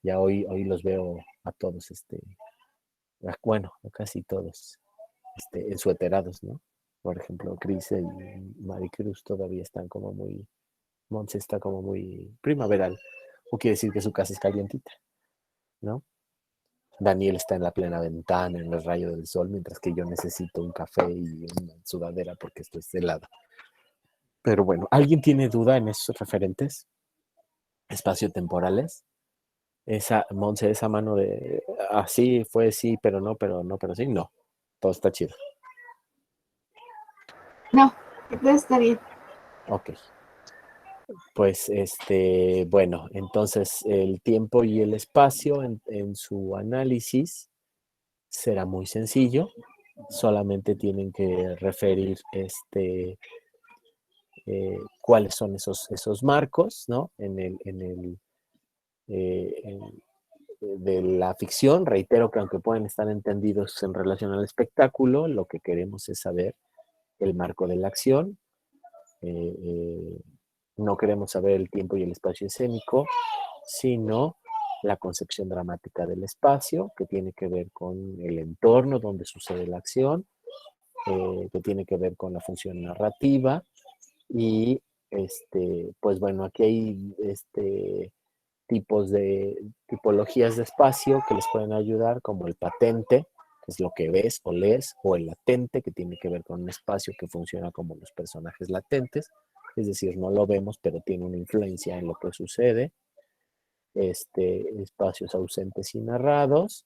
Ya hoy los veo a todos, bueno, casi todos, ensueterados, ¿no? Por ejemplo, Cris y Maricruz todavía están como muy, Montse está como muy primaveral, o quiere decir que su casa es calientita, ¿no? Daniel está en la plena ventana, en el rayo del sol, mientras que yo necesito un café y una sudadera porque estoy helado. Pero bueno, ¿alguien tiene duda en esos referentes espaciotemporales? Montse, esa mano de así fue sí, pero no, pero sí, no. Todo está chido. No, todo está bien. Ok. Pues bueno, entonces el tiempo y el espacio en su análisis será muy sencillo. Solamente tienen que referir cuáles son esos marcos, ¿no? De la ficción. Reitero que aunque pueden estar entendidos en relación al espectáculo, lo que queremos es saber el marco de la acción. No queremos saber el tiempo y el espacio escénico, sino la concepción dramática del espacio, que tiene que ver con el entorno donde sucede la acción, que tiene que ver con la función narrativa. Y pues bueno, aquí hay tipologías de espacio que les pueden ayudar, como el patente, que es lo que ves o lees, o el latente, que tiene que ver con un espacio que funciona como los personajes latentes, es decir, no lo vemos, pero tiene una influencia en lo que sucede. Espacios ausentes y narrados,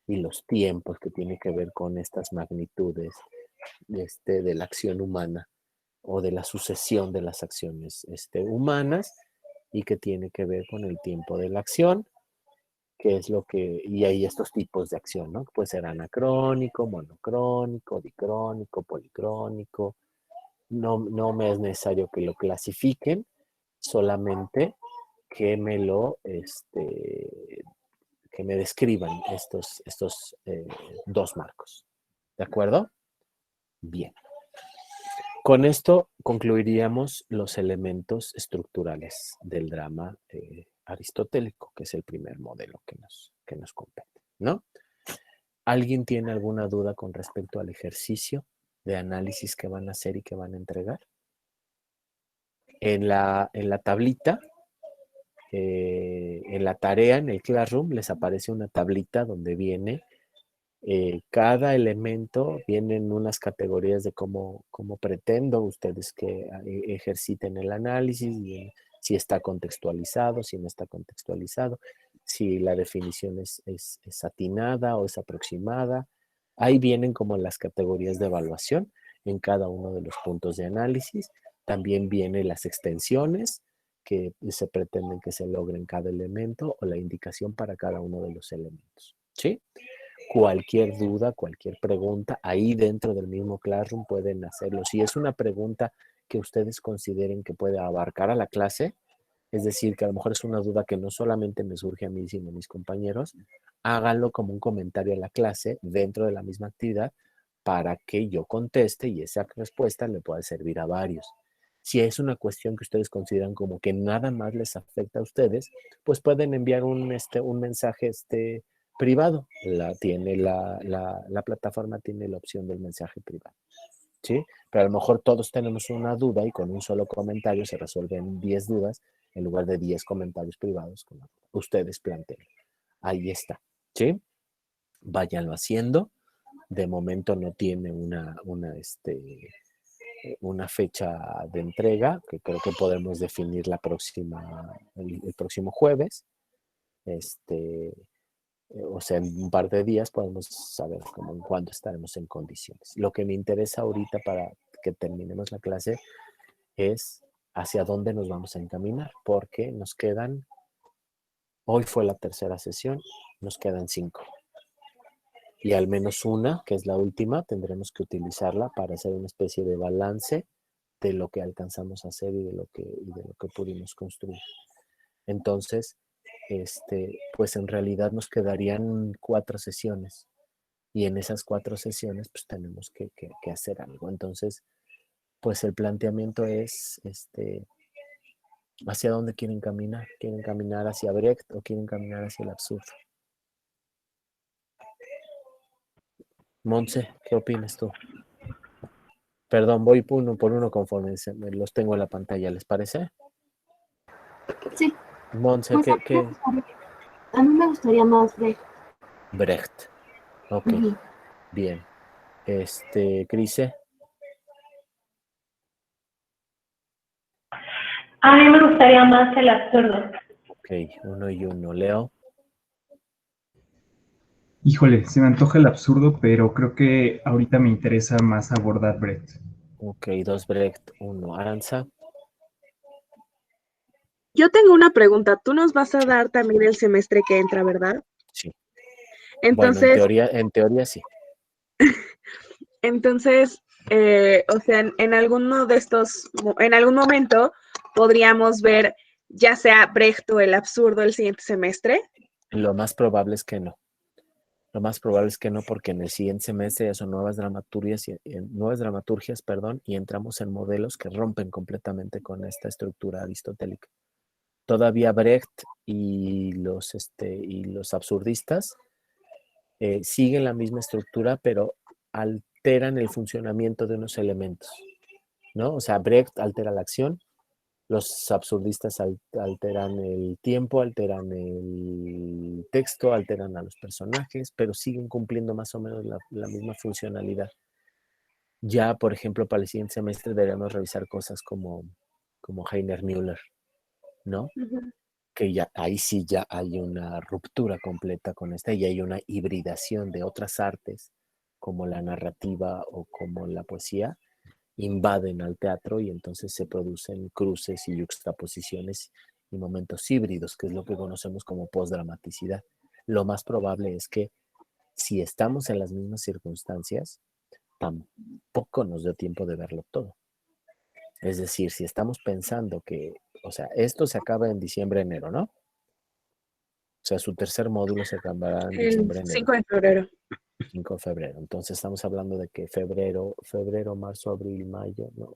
y los tiempos, que tiene que ver con estas magnitudes de la acción humana o de la sucesión de las acciones humanas, y que tiene que ver con el tiempo de la acción, que es lo que, y hay estos tipos de acción, ¿no? Puede ser anacrónico, monocrónico, dicrónico, policrónico. No me es necesario que lo clasifiquen, solamente que me lo que me describan estos dos marcos. ¿De acuerdo? Bien. Con esto concluiríamos los elementos estructurales del drama aristotélico, que es el primer modelo que nos compete, ¿no? ¿Alguien tiene alguna duda con respecto al ejercicio de análisis que van a hacer y que van a entregar? En la tablita, en la tarea, en el Classroom, les aparece una tablita donde viene cada elemento, vienen unas categorías de cómo pretendo ustedes que ejerciten el análisis, y si está contextualizado, si no está contextualizado, si la definición es atinada o es aproximada. Ahí vienen como las categorías de evaluación en cada uno de los puntos de análisis. También vienen las extensiones que se pretenden que se logren cada elemento o la indicación para cada uno de los elementos, ¿sí? Cualquier duda, cualquier pregunta, ahí dentro del mismo Classroom pueden hacerlo. Si es una pregunta que ustedes consideren que puede abarcar a la clase, es decir, que a lo mejor es una duda que no solamente me surge a mí, sino a mis compañeros, háganlo como un comentario a la clase dentro de la misma actividad para que yo conteste y esa respuesta le pueda servir a varios. Si es una cuestión que ustedes consideran como que nada más les afecta a ustedes, pues pueden enviar un mensaje privado. La plataforma tiene la opción del mensaje privado, ¿sí? Pero a lo mejor todos tenemos una duda y con un solo comentario se resuelven 10 dudas en lugar de 10 comentarios privados como ustedes planteen. Ahí está, ¿sí? Váyanlo haciendo. De momento no tiene una fecha de entrega, que creo que podemos definir el próximo jueves. O sea, en un par de días podemos saber cómo en cuándo estaremos en condiciones. Lo que me interesa ahorita para que terminemos la clase es hacia dónde nos vamos a encaminar, porque nos quedan, hoy fue la tercera sesión, nos quedan 5. Y al menos una, que es la última, tendremos que utilizarla para hacer una especie de balance de lo que alcanzamos a hacer y de lo que pudimos construir. Entonces, pues en realidad nos quedarían 4 sesiones y en esas 4 sesiones pues tenemos que hacer algo. Entonces, pues el planteamiento es ¿hacia dónde quieren caminar? ¿Quieren caminar hacia Brecht o quieren caminar hacia el absurdo? Montse, ¿qué opinas tú? Perdón, voy uno por uno conforme los tengo en la pantalla, ¿les parece? Sí. Montse, Pues ¿qué? A mí me gustaría más Brecht. Brecht. Ok, bien. Crise. A mí me gustaría más el absurdo. Ok, 1 y 1. Leo. Híjole, se me antoja el absurdo, pero creo que ahorita me interesa más abordar Brecht. Ok, 2 Brecht, 1 Aranza. Yo tengo una pregunta. Tú nos vas a dar también el semestre que entra, ¿verdad? Sí. Entonces, bueno, en teoría sí. Entonces, o sea, en alguno de estos, en algún momento podríamos ver ya sea Brecht o el absurdo el siguiente semestre. Lo más probable es que no. Lo más probable es que no, porque en el siguiente semestre ya son nuevas dramaturgias, y entramos en modelos que rompen completamente con esta estructura aristotélica. Todavía Brecht y los absurdistas siguen la misma estructura, pero alteran el funcionamiento de unos elementos, ¿no? O sea, Brecht altera la acción, los absurdistas alteran el tiempo, alteran el texto, alteran a los personajes, pero siguen cumpliendo más o menos la misma funcionalidad. Ya, por ejemplo, para el siguiente semestre deberíamos revisar cosas como Heiner Müller, ¿no? Que ya ahí sí ya hay una ruptura completa con esta y hay una hibridación de otras artes como la narrativa o como la poesía, invaden al teatro y entonces se producen cruces y yuxtaposiciones y momentos híbridos, que es lo que conocemos como postdramaticidad. Lo más probable es que si estamos en las mismas circunstancias, tampoco nos dé tiempo de verlo todo. Es decir, si estamos pensando que, o sea, esto se acaba en diciembre, enero, ¿no? sea, su tercer módulo se acabará en El diciembre, enero. 5 de febrero. 5 de febrero. Entonces estamos hablando de que febrero, marzo, abril, mayo, no,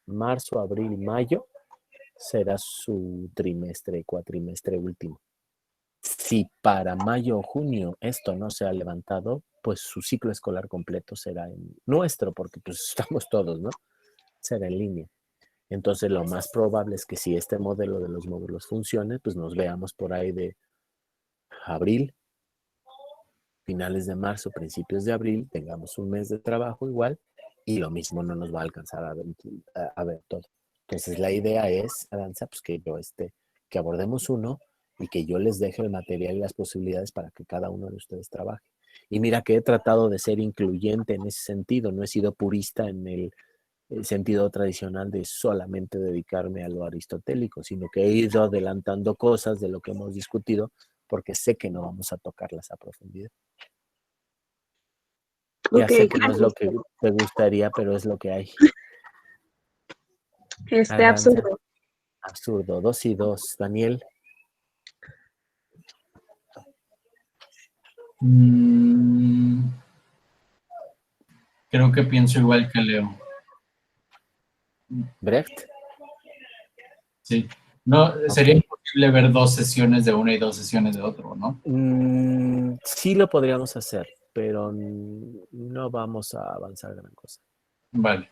marzo, abril, mayo será su trimestre, cuatrimestre último. Si para mayo o junio esto no se ha levantado, pues su ciclo escolar completo será en nuestro, porque pues estamos todos, ¿no? Será en línea. Entonces lo más probable es que si este modelo de los módulos funcione, pues nos veamos por ahí de abril, finales de marzo, principios de abril, tengamos un mes de trabajo igual y lo mismo no nos va a alcanzar a ver todo. Entonces la idea es, Aranza, pues que que abordemos uno y que yo les deje el material y las posibilidades para que cada uno de ustedes trabaje. Y mira que he tratado de ser incluyente en ese sentido, no he sido purista en el sentido tradicional de solamente dedicarme a lo aristotélico, sino que he ido adelantando cosas de lo que hemos discutido porque sé que no vamos a tocarlas a profundidad. Ya Ok, sé que no es lo que te gustaría, pero es lo que hay. Aranza, absurdo. absurdo. 2 y 2. Daniel. Creo que pienso igual que Leo. Brecht. Sí. No, sería imposible ver 2 sesiones de una y 2 sesiones de otro, ¿no? Sí lo podríamos hacer, pero no vamos a avanzar gran cosa. Vale.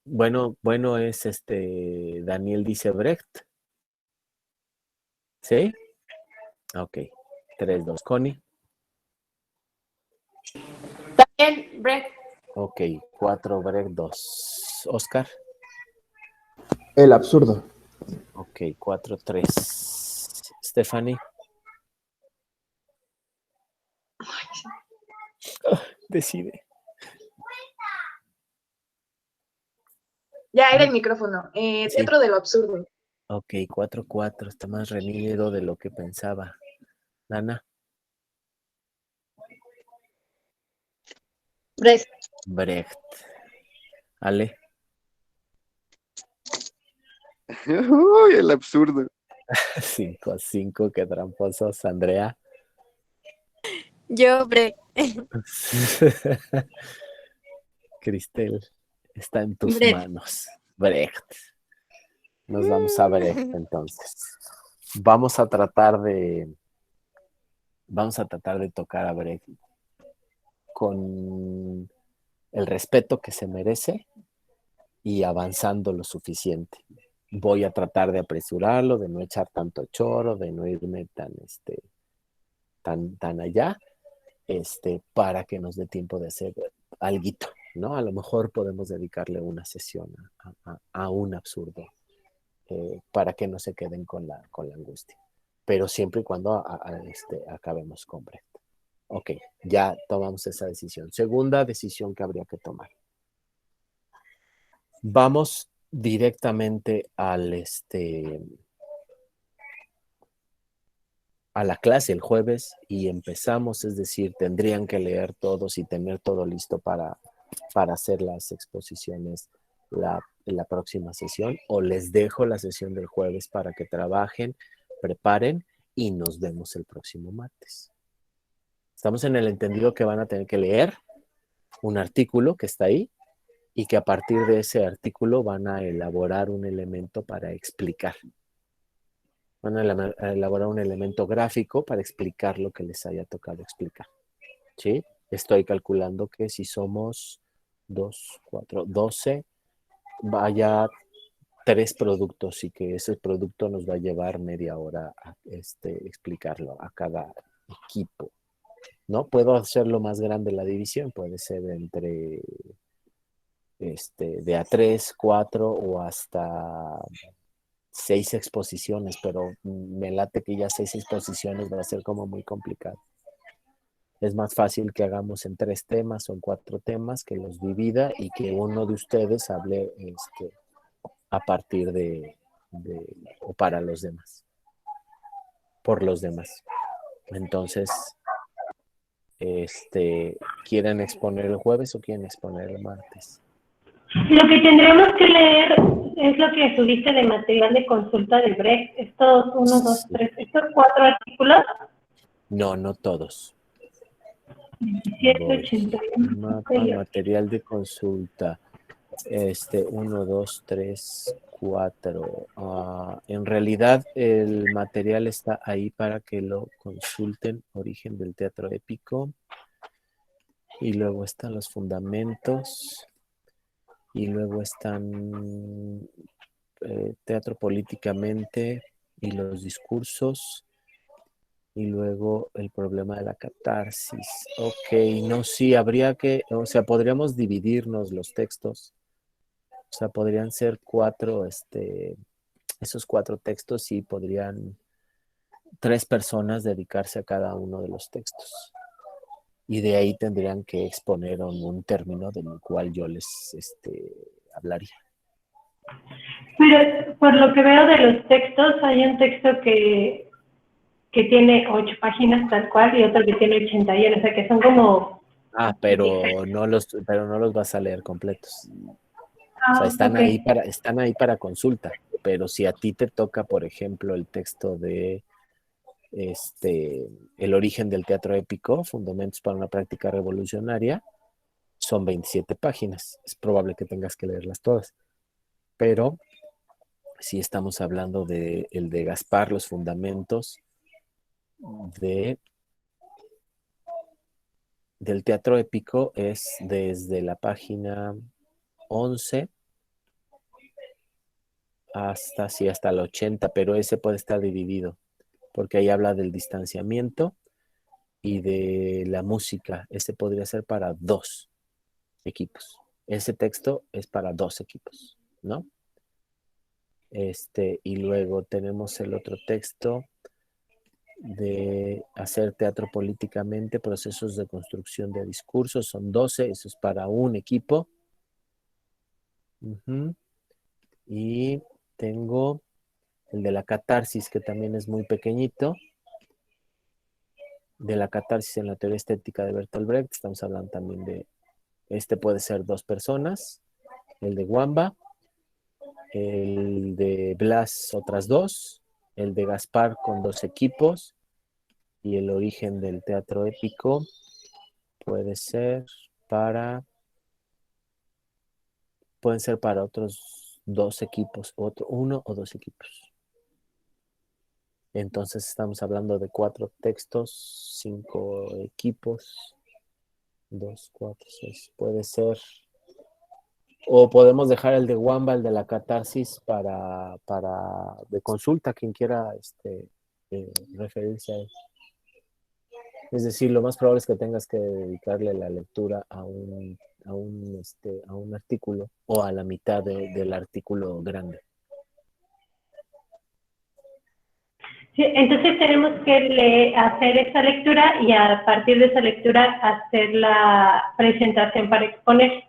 Bueno es Daniel dice Brecht. ¿Sí? Ok. 3-2. Connie. También, Brecht. Ok. 4 Brecht, 2. Oscar. El absurdo. Ok. 4-3. Stephanie. Decide. Ya era el micrófono. Sí. Teatro de lo absurdo. Ok, 4-4. Está más reñido de lo que pensaba. Dana. Brecht. Brecht. Ale. Uy, el absurdo. 5-5, qué tramposos. Andrea. Yo, Brecht. Cristel, está en tus Brecht. manos. Brecht. Nos vamos a Brecht entonces. Vamos a tratar de tocar a Brecht con el respeto que se merece y avanzando lo suficiente. Voy a tratar de apresurarlo, de no echar tanto choro, de no irme tan allá, para que nos dé tiempo de hacer alguito, ¿no? A lo mejor podemos dedicarle una sesión a un absurdo, para que no se queden con la angustia. Pero siempre y cuando acabemos con Brecht. Ok, ya tomamos esa decisión. Segunda decisión que habría que tomar. Vamos directamente a la clase el jueves y empezamos, es decir, tendrían que leer todos y tener todo listo para hacer las exposiciones la próxima sesión, o les dejo la sesión del jueves para que trabajen, preparen y nos vemos el próximo martes. Estamos en el entendido que van a tener que leer un artículo que está ahí y que a partir de ese artículo van a elaborar un elemento para explicar. Van a elaborar un elemento gráfico para explicar lo que les haya tocado explicar. ¿Sí? Estoy calculando que si somos 2, 4, 12, vaya 3 productos y que ese producto nos va a llevar media hora a explicarlo a cada equipo, ¿no? Puedo hacerlo más grande la división, puede ser entre de a 3, 4 o hasta 6 exposiciones, pero me late que ya 6 exposiciones va a ser como muy complicado. Es más fácil que hagamos en 3 temas o en 4 temas, que los divida y que uno de ustedes hable a partir o para los demás, por los demás. Entonces, ¿quieren exponer el jueves o quieren exponer el martes? Lo que tendremos que leer es lo que subiste de material de consulta de Brecht. Estos 1, 2, Sí. 3, estos 4 artículos. No, no todos. 17, Voy. 81. Mapa, material de consulta. 1, 2, 3, 4. En realidad el material está ahí para que lo consulten. Origen del teatro épico. Y luego están los fundamentos. Y luego están teatro políticamente y los discursos. Y luego el problema de la catarsis. Ok, no, sí, habría que, o sea, podríamos dividirnos los textos. O sea, podrían ser 4, esos 4 textos y podrían 3 personas dedicarse a cada uno de los textos. Y de ahí tendrían que exponer un término del cual yo les hablaría. Pero por lo que veo de los textos, hay un texto que tiene 8 páginas tal cual y otro que tiene 81, o sea que son como... Pero no los vas a leer completos. O sea, están ahí para consulta. Pero si a ti te toca, por ejemplo, el texto de El origen del teatro épico, Fundamentos para una práctica revolucionaria, son 27 páginas. Es probable que tengas que leerlas todas. Pero si estamos hablando de el de Gaspar, los fundamentos del teatro épico, es desde la página 11 hasta el 80, pero ese puede estar dividido, porque ahí habla del distanciamiento y de la música. Ese podría ser para 2 equipos. Ese texto es para 2 equipos, ¿no? Y luego tenemos el otro texto de hacer teatro políticamente, procesos de construcción de discursos, son 12, eso es para un equipo. Y tengo el de la catarsis, que también es muy pequeñito. De la catarsis en la teoría estética de Bertolt Brecht, estamos hablando también de, puede ser 2 personas, el de Wamba, el de Blas otras 2, el de Gaspar con 2 equipos, y el origen del teatro épico pueden ser para otros 2 equipos, 1 o 2 equipos. Entonces estamos hablando de 4 textos, 5 equipos, 2, 4, 6, puede ser. O podemos dejar el de Wamba, el de la catarsis, para de consulta, quien quiera referirse a él. Es decir, lo más probable es que tengas que dedicarle la lectura a un artículo o a la mitad del artículo grande. Sí, entonces tenemos que hacer esa lectura y a partir de esa lectura hacer la presentación para exponer.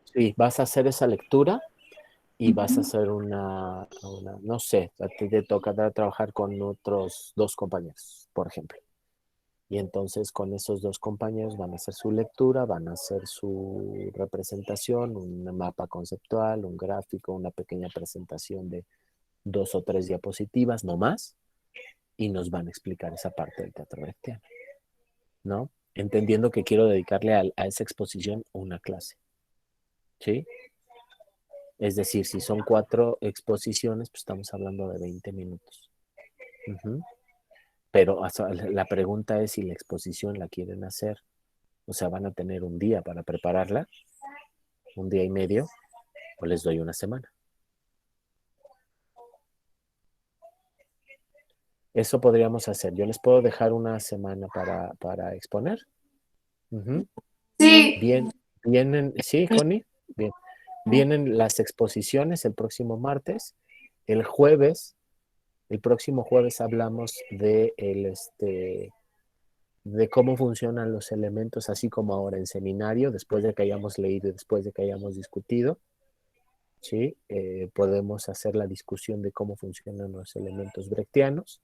Sí, vas a hacer esa lectura y vas a hacer una no sé, a ti te toca trabajar con otros 2 compañeros, por ejemplo. Y entonces con esos 2 compañeros van a hacer su lectura, van a hacer su representación, un mapa conceptual, un gráfico, una pequeña presentación de 2 o 3 diapositivas, no más, y nos van a explicar esa parte del teatro brechtiano, ¿no? Entendiendo que quiero dedicarle a esa exposición una clase, ¿sí? Es decir, si son 4 exposiciones, pues estamos hablando de 20 minutos. Pero la pregunta es si la exposición la quieren hacer. O sea, van a tener un día para prepararla, 1 día y medio, o les doy una semana. Eso podríamos hacer. Yo les puedo dejar una semana para exponer. Sí. Vienen, ¿sí, Connie? Bien. Vienen las exposiciones el próximo martes. El próximo jueves hablamos de cómo funcionan los elementos, así como ahora en seminario, después de que hayamos leído y después de que hayamos discutido, ¿sí? Podemos hacer la discusión de cómo funcionan los elementos brechtianos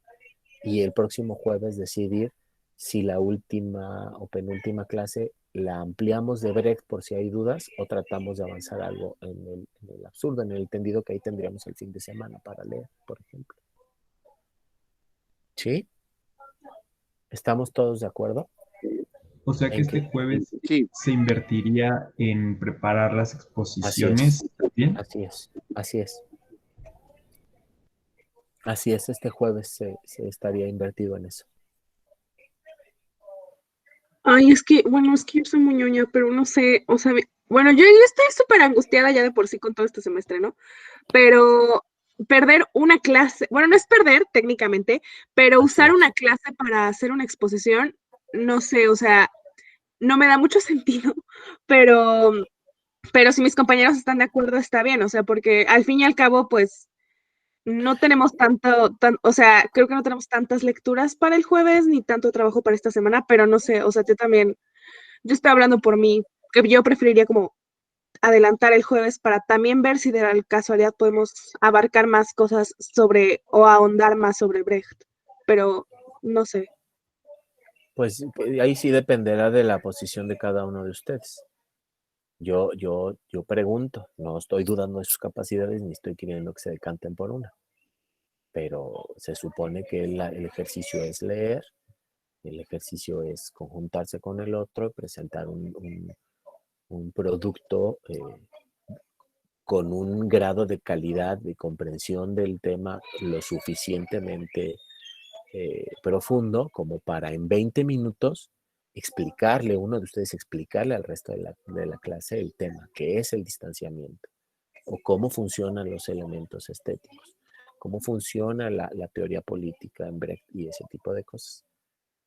y el próximo jueves decidir si la última o penúltima clase la ampliamos de Brecht por si hay dudas o tratamos de avanzar algo en el absurdo, en el entendido que ahí tendríamos el fin de semana para leer, por ejemplo. ¿Sí? ¿Estamos todos de acuerdo? O sea que ¿En este qué? jueves Sí, se invertiría en preparar las Así es, exposiciones también. así es, así es. Así es, este jueves se estaría invertido en eso. Ay, bueno, es que yo soy muy ñoña, pero no sé, o sea, bueno, yo estoy súper angustiada ya de por sí con todo este semestre, ¿no? Pero perder una clase, bueno, no es perder técnicamente, pero Así usar una es. clase para hacer una exposición, no sé, o sea, no me da mucho sentido, pero, pero si mis compañeros están de acuerdo, está bien, o sea, porque al fin y al cabo, pues, no tenemos o sea, creo que no tenemos tantas lecturas para el jueves, ni tanto trabajo para esta semana, pero no sé, o sea, yo estoy hablando por mí, que yo preferiría como adelantar el jueves para también ver si de la casualidad podemos abarcar más cosas sobre o ahondar más sobre Brecht, pero no sé. Pues ahí sí dependerá de la posición de cada uno de ustedes. Yo pregunto, no estoy dudando de sus capacidades ni estoy queriendo que se decanten por una, pero se supone que el ejercicio es leer, el ejercicio es conjuntarse con el otro y presentar un producto con un grado de calidad, de comprensión del tema lo suficientemente profundo como para en 20 minutos uno de ustedes explicarle al resto de la clase el tema, que es el distanciamiento, o cómo funcionan los elementos estéticos, cómo funciona la teoría política en Brecht y ese tipo de cosas,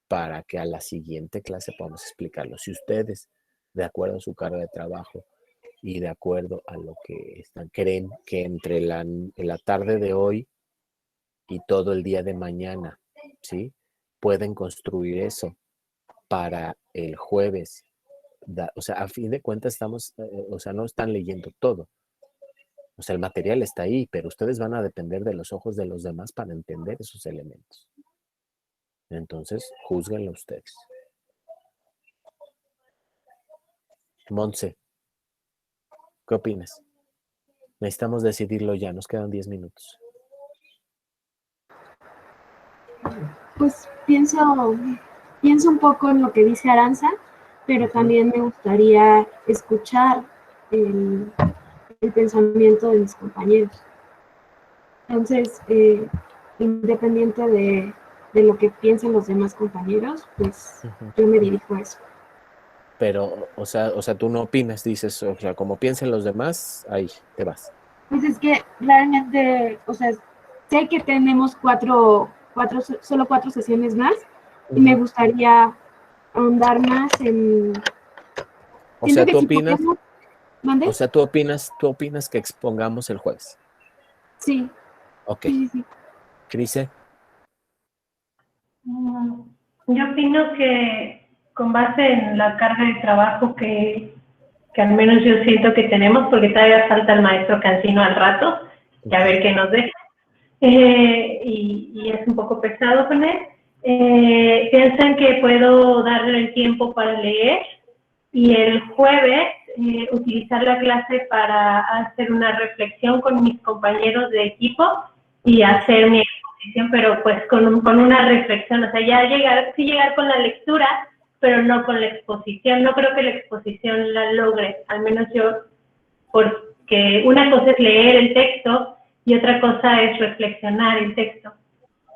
para que a la siguiente clase podamos explicarlo. Si ustedes, de acuerdo a su carga de trabajo y de acuerdo a lo que creen que entre la tarde de hoy y todo el día de mañana, ¿sí? Pueden construir eso para el jueves. O sea, a fin de cuentas o sea, no están leyendo todo. O sea, el material está ahí, pero ustedes van a depender de los ojos de los demás para entender esos elementos. Entonces, júzguenlo ustedes. Montse, ¿qué opinas? Necesitamos decidirlo ya, nos quedan 10 minutos. Pues pienso un poco en lo que dice Aranza, pero también me gustaría escuchar el pensamiento de mis compañeros. Entonces, independiente de lo que piensen los demás compañeros, pues yo me dirijo a eso. Pero, o sea, tú no opinas, dices, o sea, como piensen los demás, ahí te vas. Pues es que realmente, o sea, sé que tenemos solo cuatro sesiones más y me gustaría ahondar más en... O sea, tú opinas, ¿Mande? o sea, tú opinas que expongamos el jueves. Sí. Ok. Sí. Crise. Yo opino que con base en la carga de trabajo que al menos yo siento que tenemos, porque todavía falta el maestro Cancino al rato, y a ver qué nos deja. Y es un poco pesado con él. Piensan que puedo darle el tiempo para leer y el jueves utilizar la clase para hacer una reflexión con mis compañeros de equipo y hacer mi exposición, pero pues con una reflexión, o sea, ya llegar con la lectura, pero no con la exposición. No creo que la exposición la logre, al menos yo, porque una cosa es leer el texto y otra cosa es reflexionar el texto.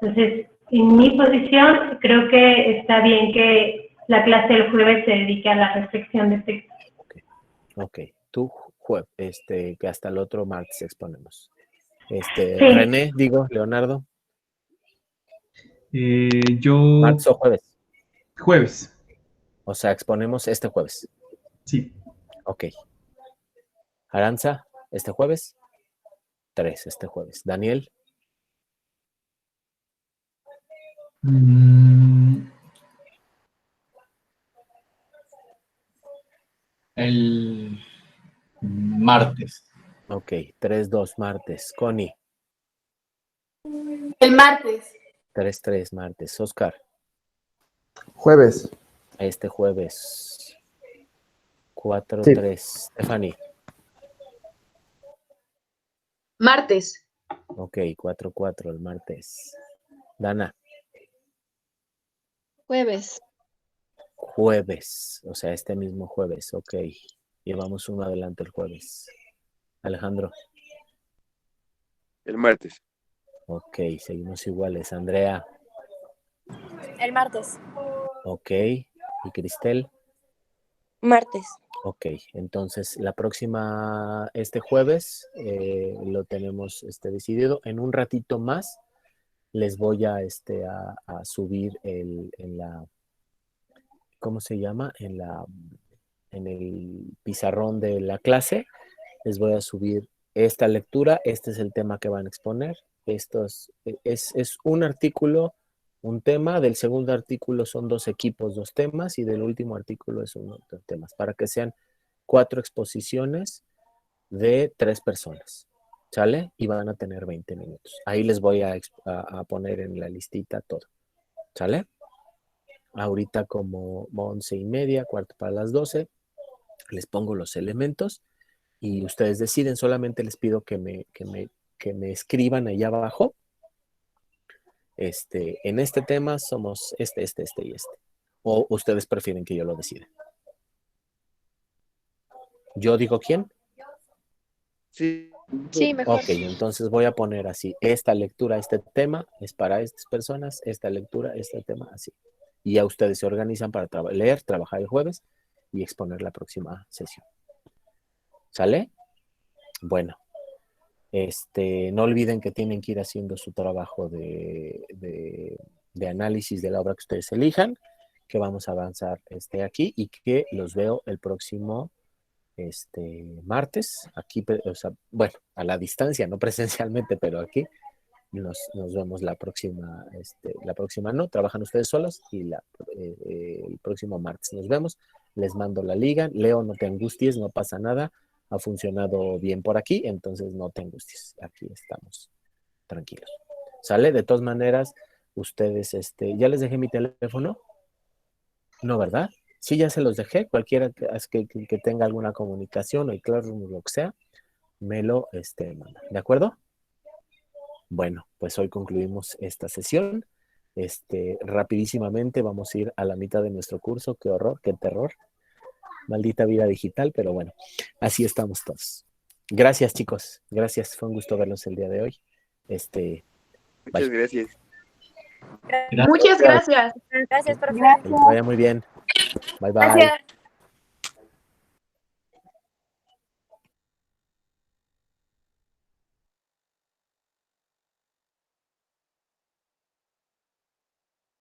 Entonces, en mi posición, creo que está bien que la clase del jueves se dedique a la reflexión de texto. Ok. Tú, que hasta el otro martes exponemos. Sí. René, Leonardo. Yo... ¿Martes o jueves? Jueves. O sea, exponemos este jueves. Sí. Ok. Aranza, este jueves. 3 este jueves. Daniel. El martes. Ok, 3-2 martes. Connie. El martes. 3-3 martes. Oscar. Jueves. Este jueves. 4-3. Stephanie. Martes. Ok, 4-4 el martes. Dana. Jueves. Jueves, o sea, este mismo jueves. Ok, llevamos uno adelante el jueves. Alejandro. El martes. Ok, seguimos iguales. Andrea. El martes. Ok, ¿y Cristel? Martes. Ok, entonces la próxima, este jueves, lo tenemos decidido. En un ratito más les voy a subir en la, ¿cómo se llama? En el pizarrón de la clase. Les voy a subir esta lectura. Este es el tema que van a exponer. Esto es un artículo, un tema. Del segundo artículo son 2 equipos, 2 temas. Y del último artículo es uno de temas. Para que sean 4 exposiciones de 3 personas. ¿Sale? Y van a tener 20 minutos. Ahí les voy a poner en la listita todo. ¿Sale? Ahorita como 11:30, 11:45, les pongo los elementos y ustedes deciden. Solamente les pido que me escriban allá abajo. En este tema somos este y este. O ustedes prefieren que yo lo decida. ¿Yo digo quién? Sí. Sí, mejor. Ok, entonces voy a poner así. Esta lectura, este tema es para estas personas. Esta lectura, este tema, así. Y ya ustedes se organizan para leer, trabajar el jueves y exponer la próxima sesión. ¿Sale? Bueno. No olviden que tienen que ir haciendo su trabajo de análisis de la obra que ustedes elijan, que vamos a avanzar aquí y que los veo el próximo martes, aquí, o sea, bueno, a la distancia, no presencialmente, pero aquí nos vemos la próxima no, trabajan ustedes solos y el próximo martes nos vemos, les mando la liga. Leo, no te angusties, no pasa nada, ha funcionado bien por aquí, entonces no te angusties, aquí estamos tranquilos. ¿Sale? De todas maneras, ustedes, ¿ya les dejé mi teléfono? No, ¿verdad? Sí, ya se los dejé. Cualquiera que tenga alguna comunicación o el Classroom, lo que sea, me lo manda. ¿De acuerdo? Bueno, pues hoy concluimos esta sesión. Rapidísimamente vamos a ir a la mitad de nuestro curso. Qué horror, qué terror. Maldita vida digital, pero bueno, así estamos todos. Gracias, chicos. Gracias. Fue un gusto verlos el día de hoy. Muchas gracias. Muchas gracias. Gracias, profe. Que les vaya muy bien. Bye, bye. Gracias.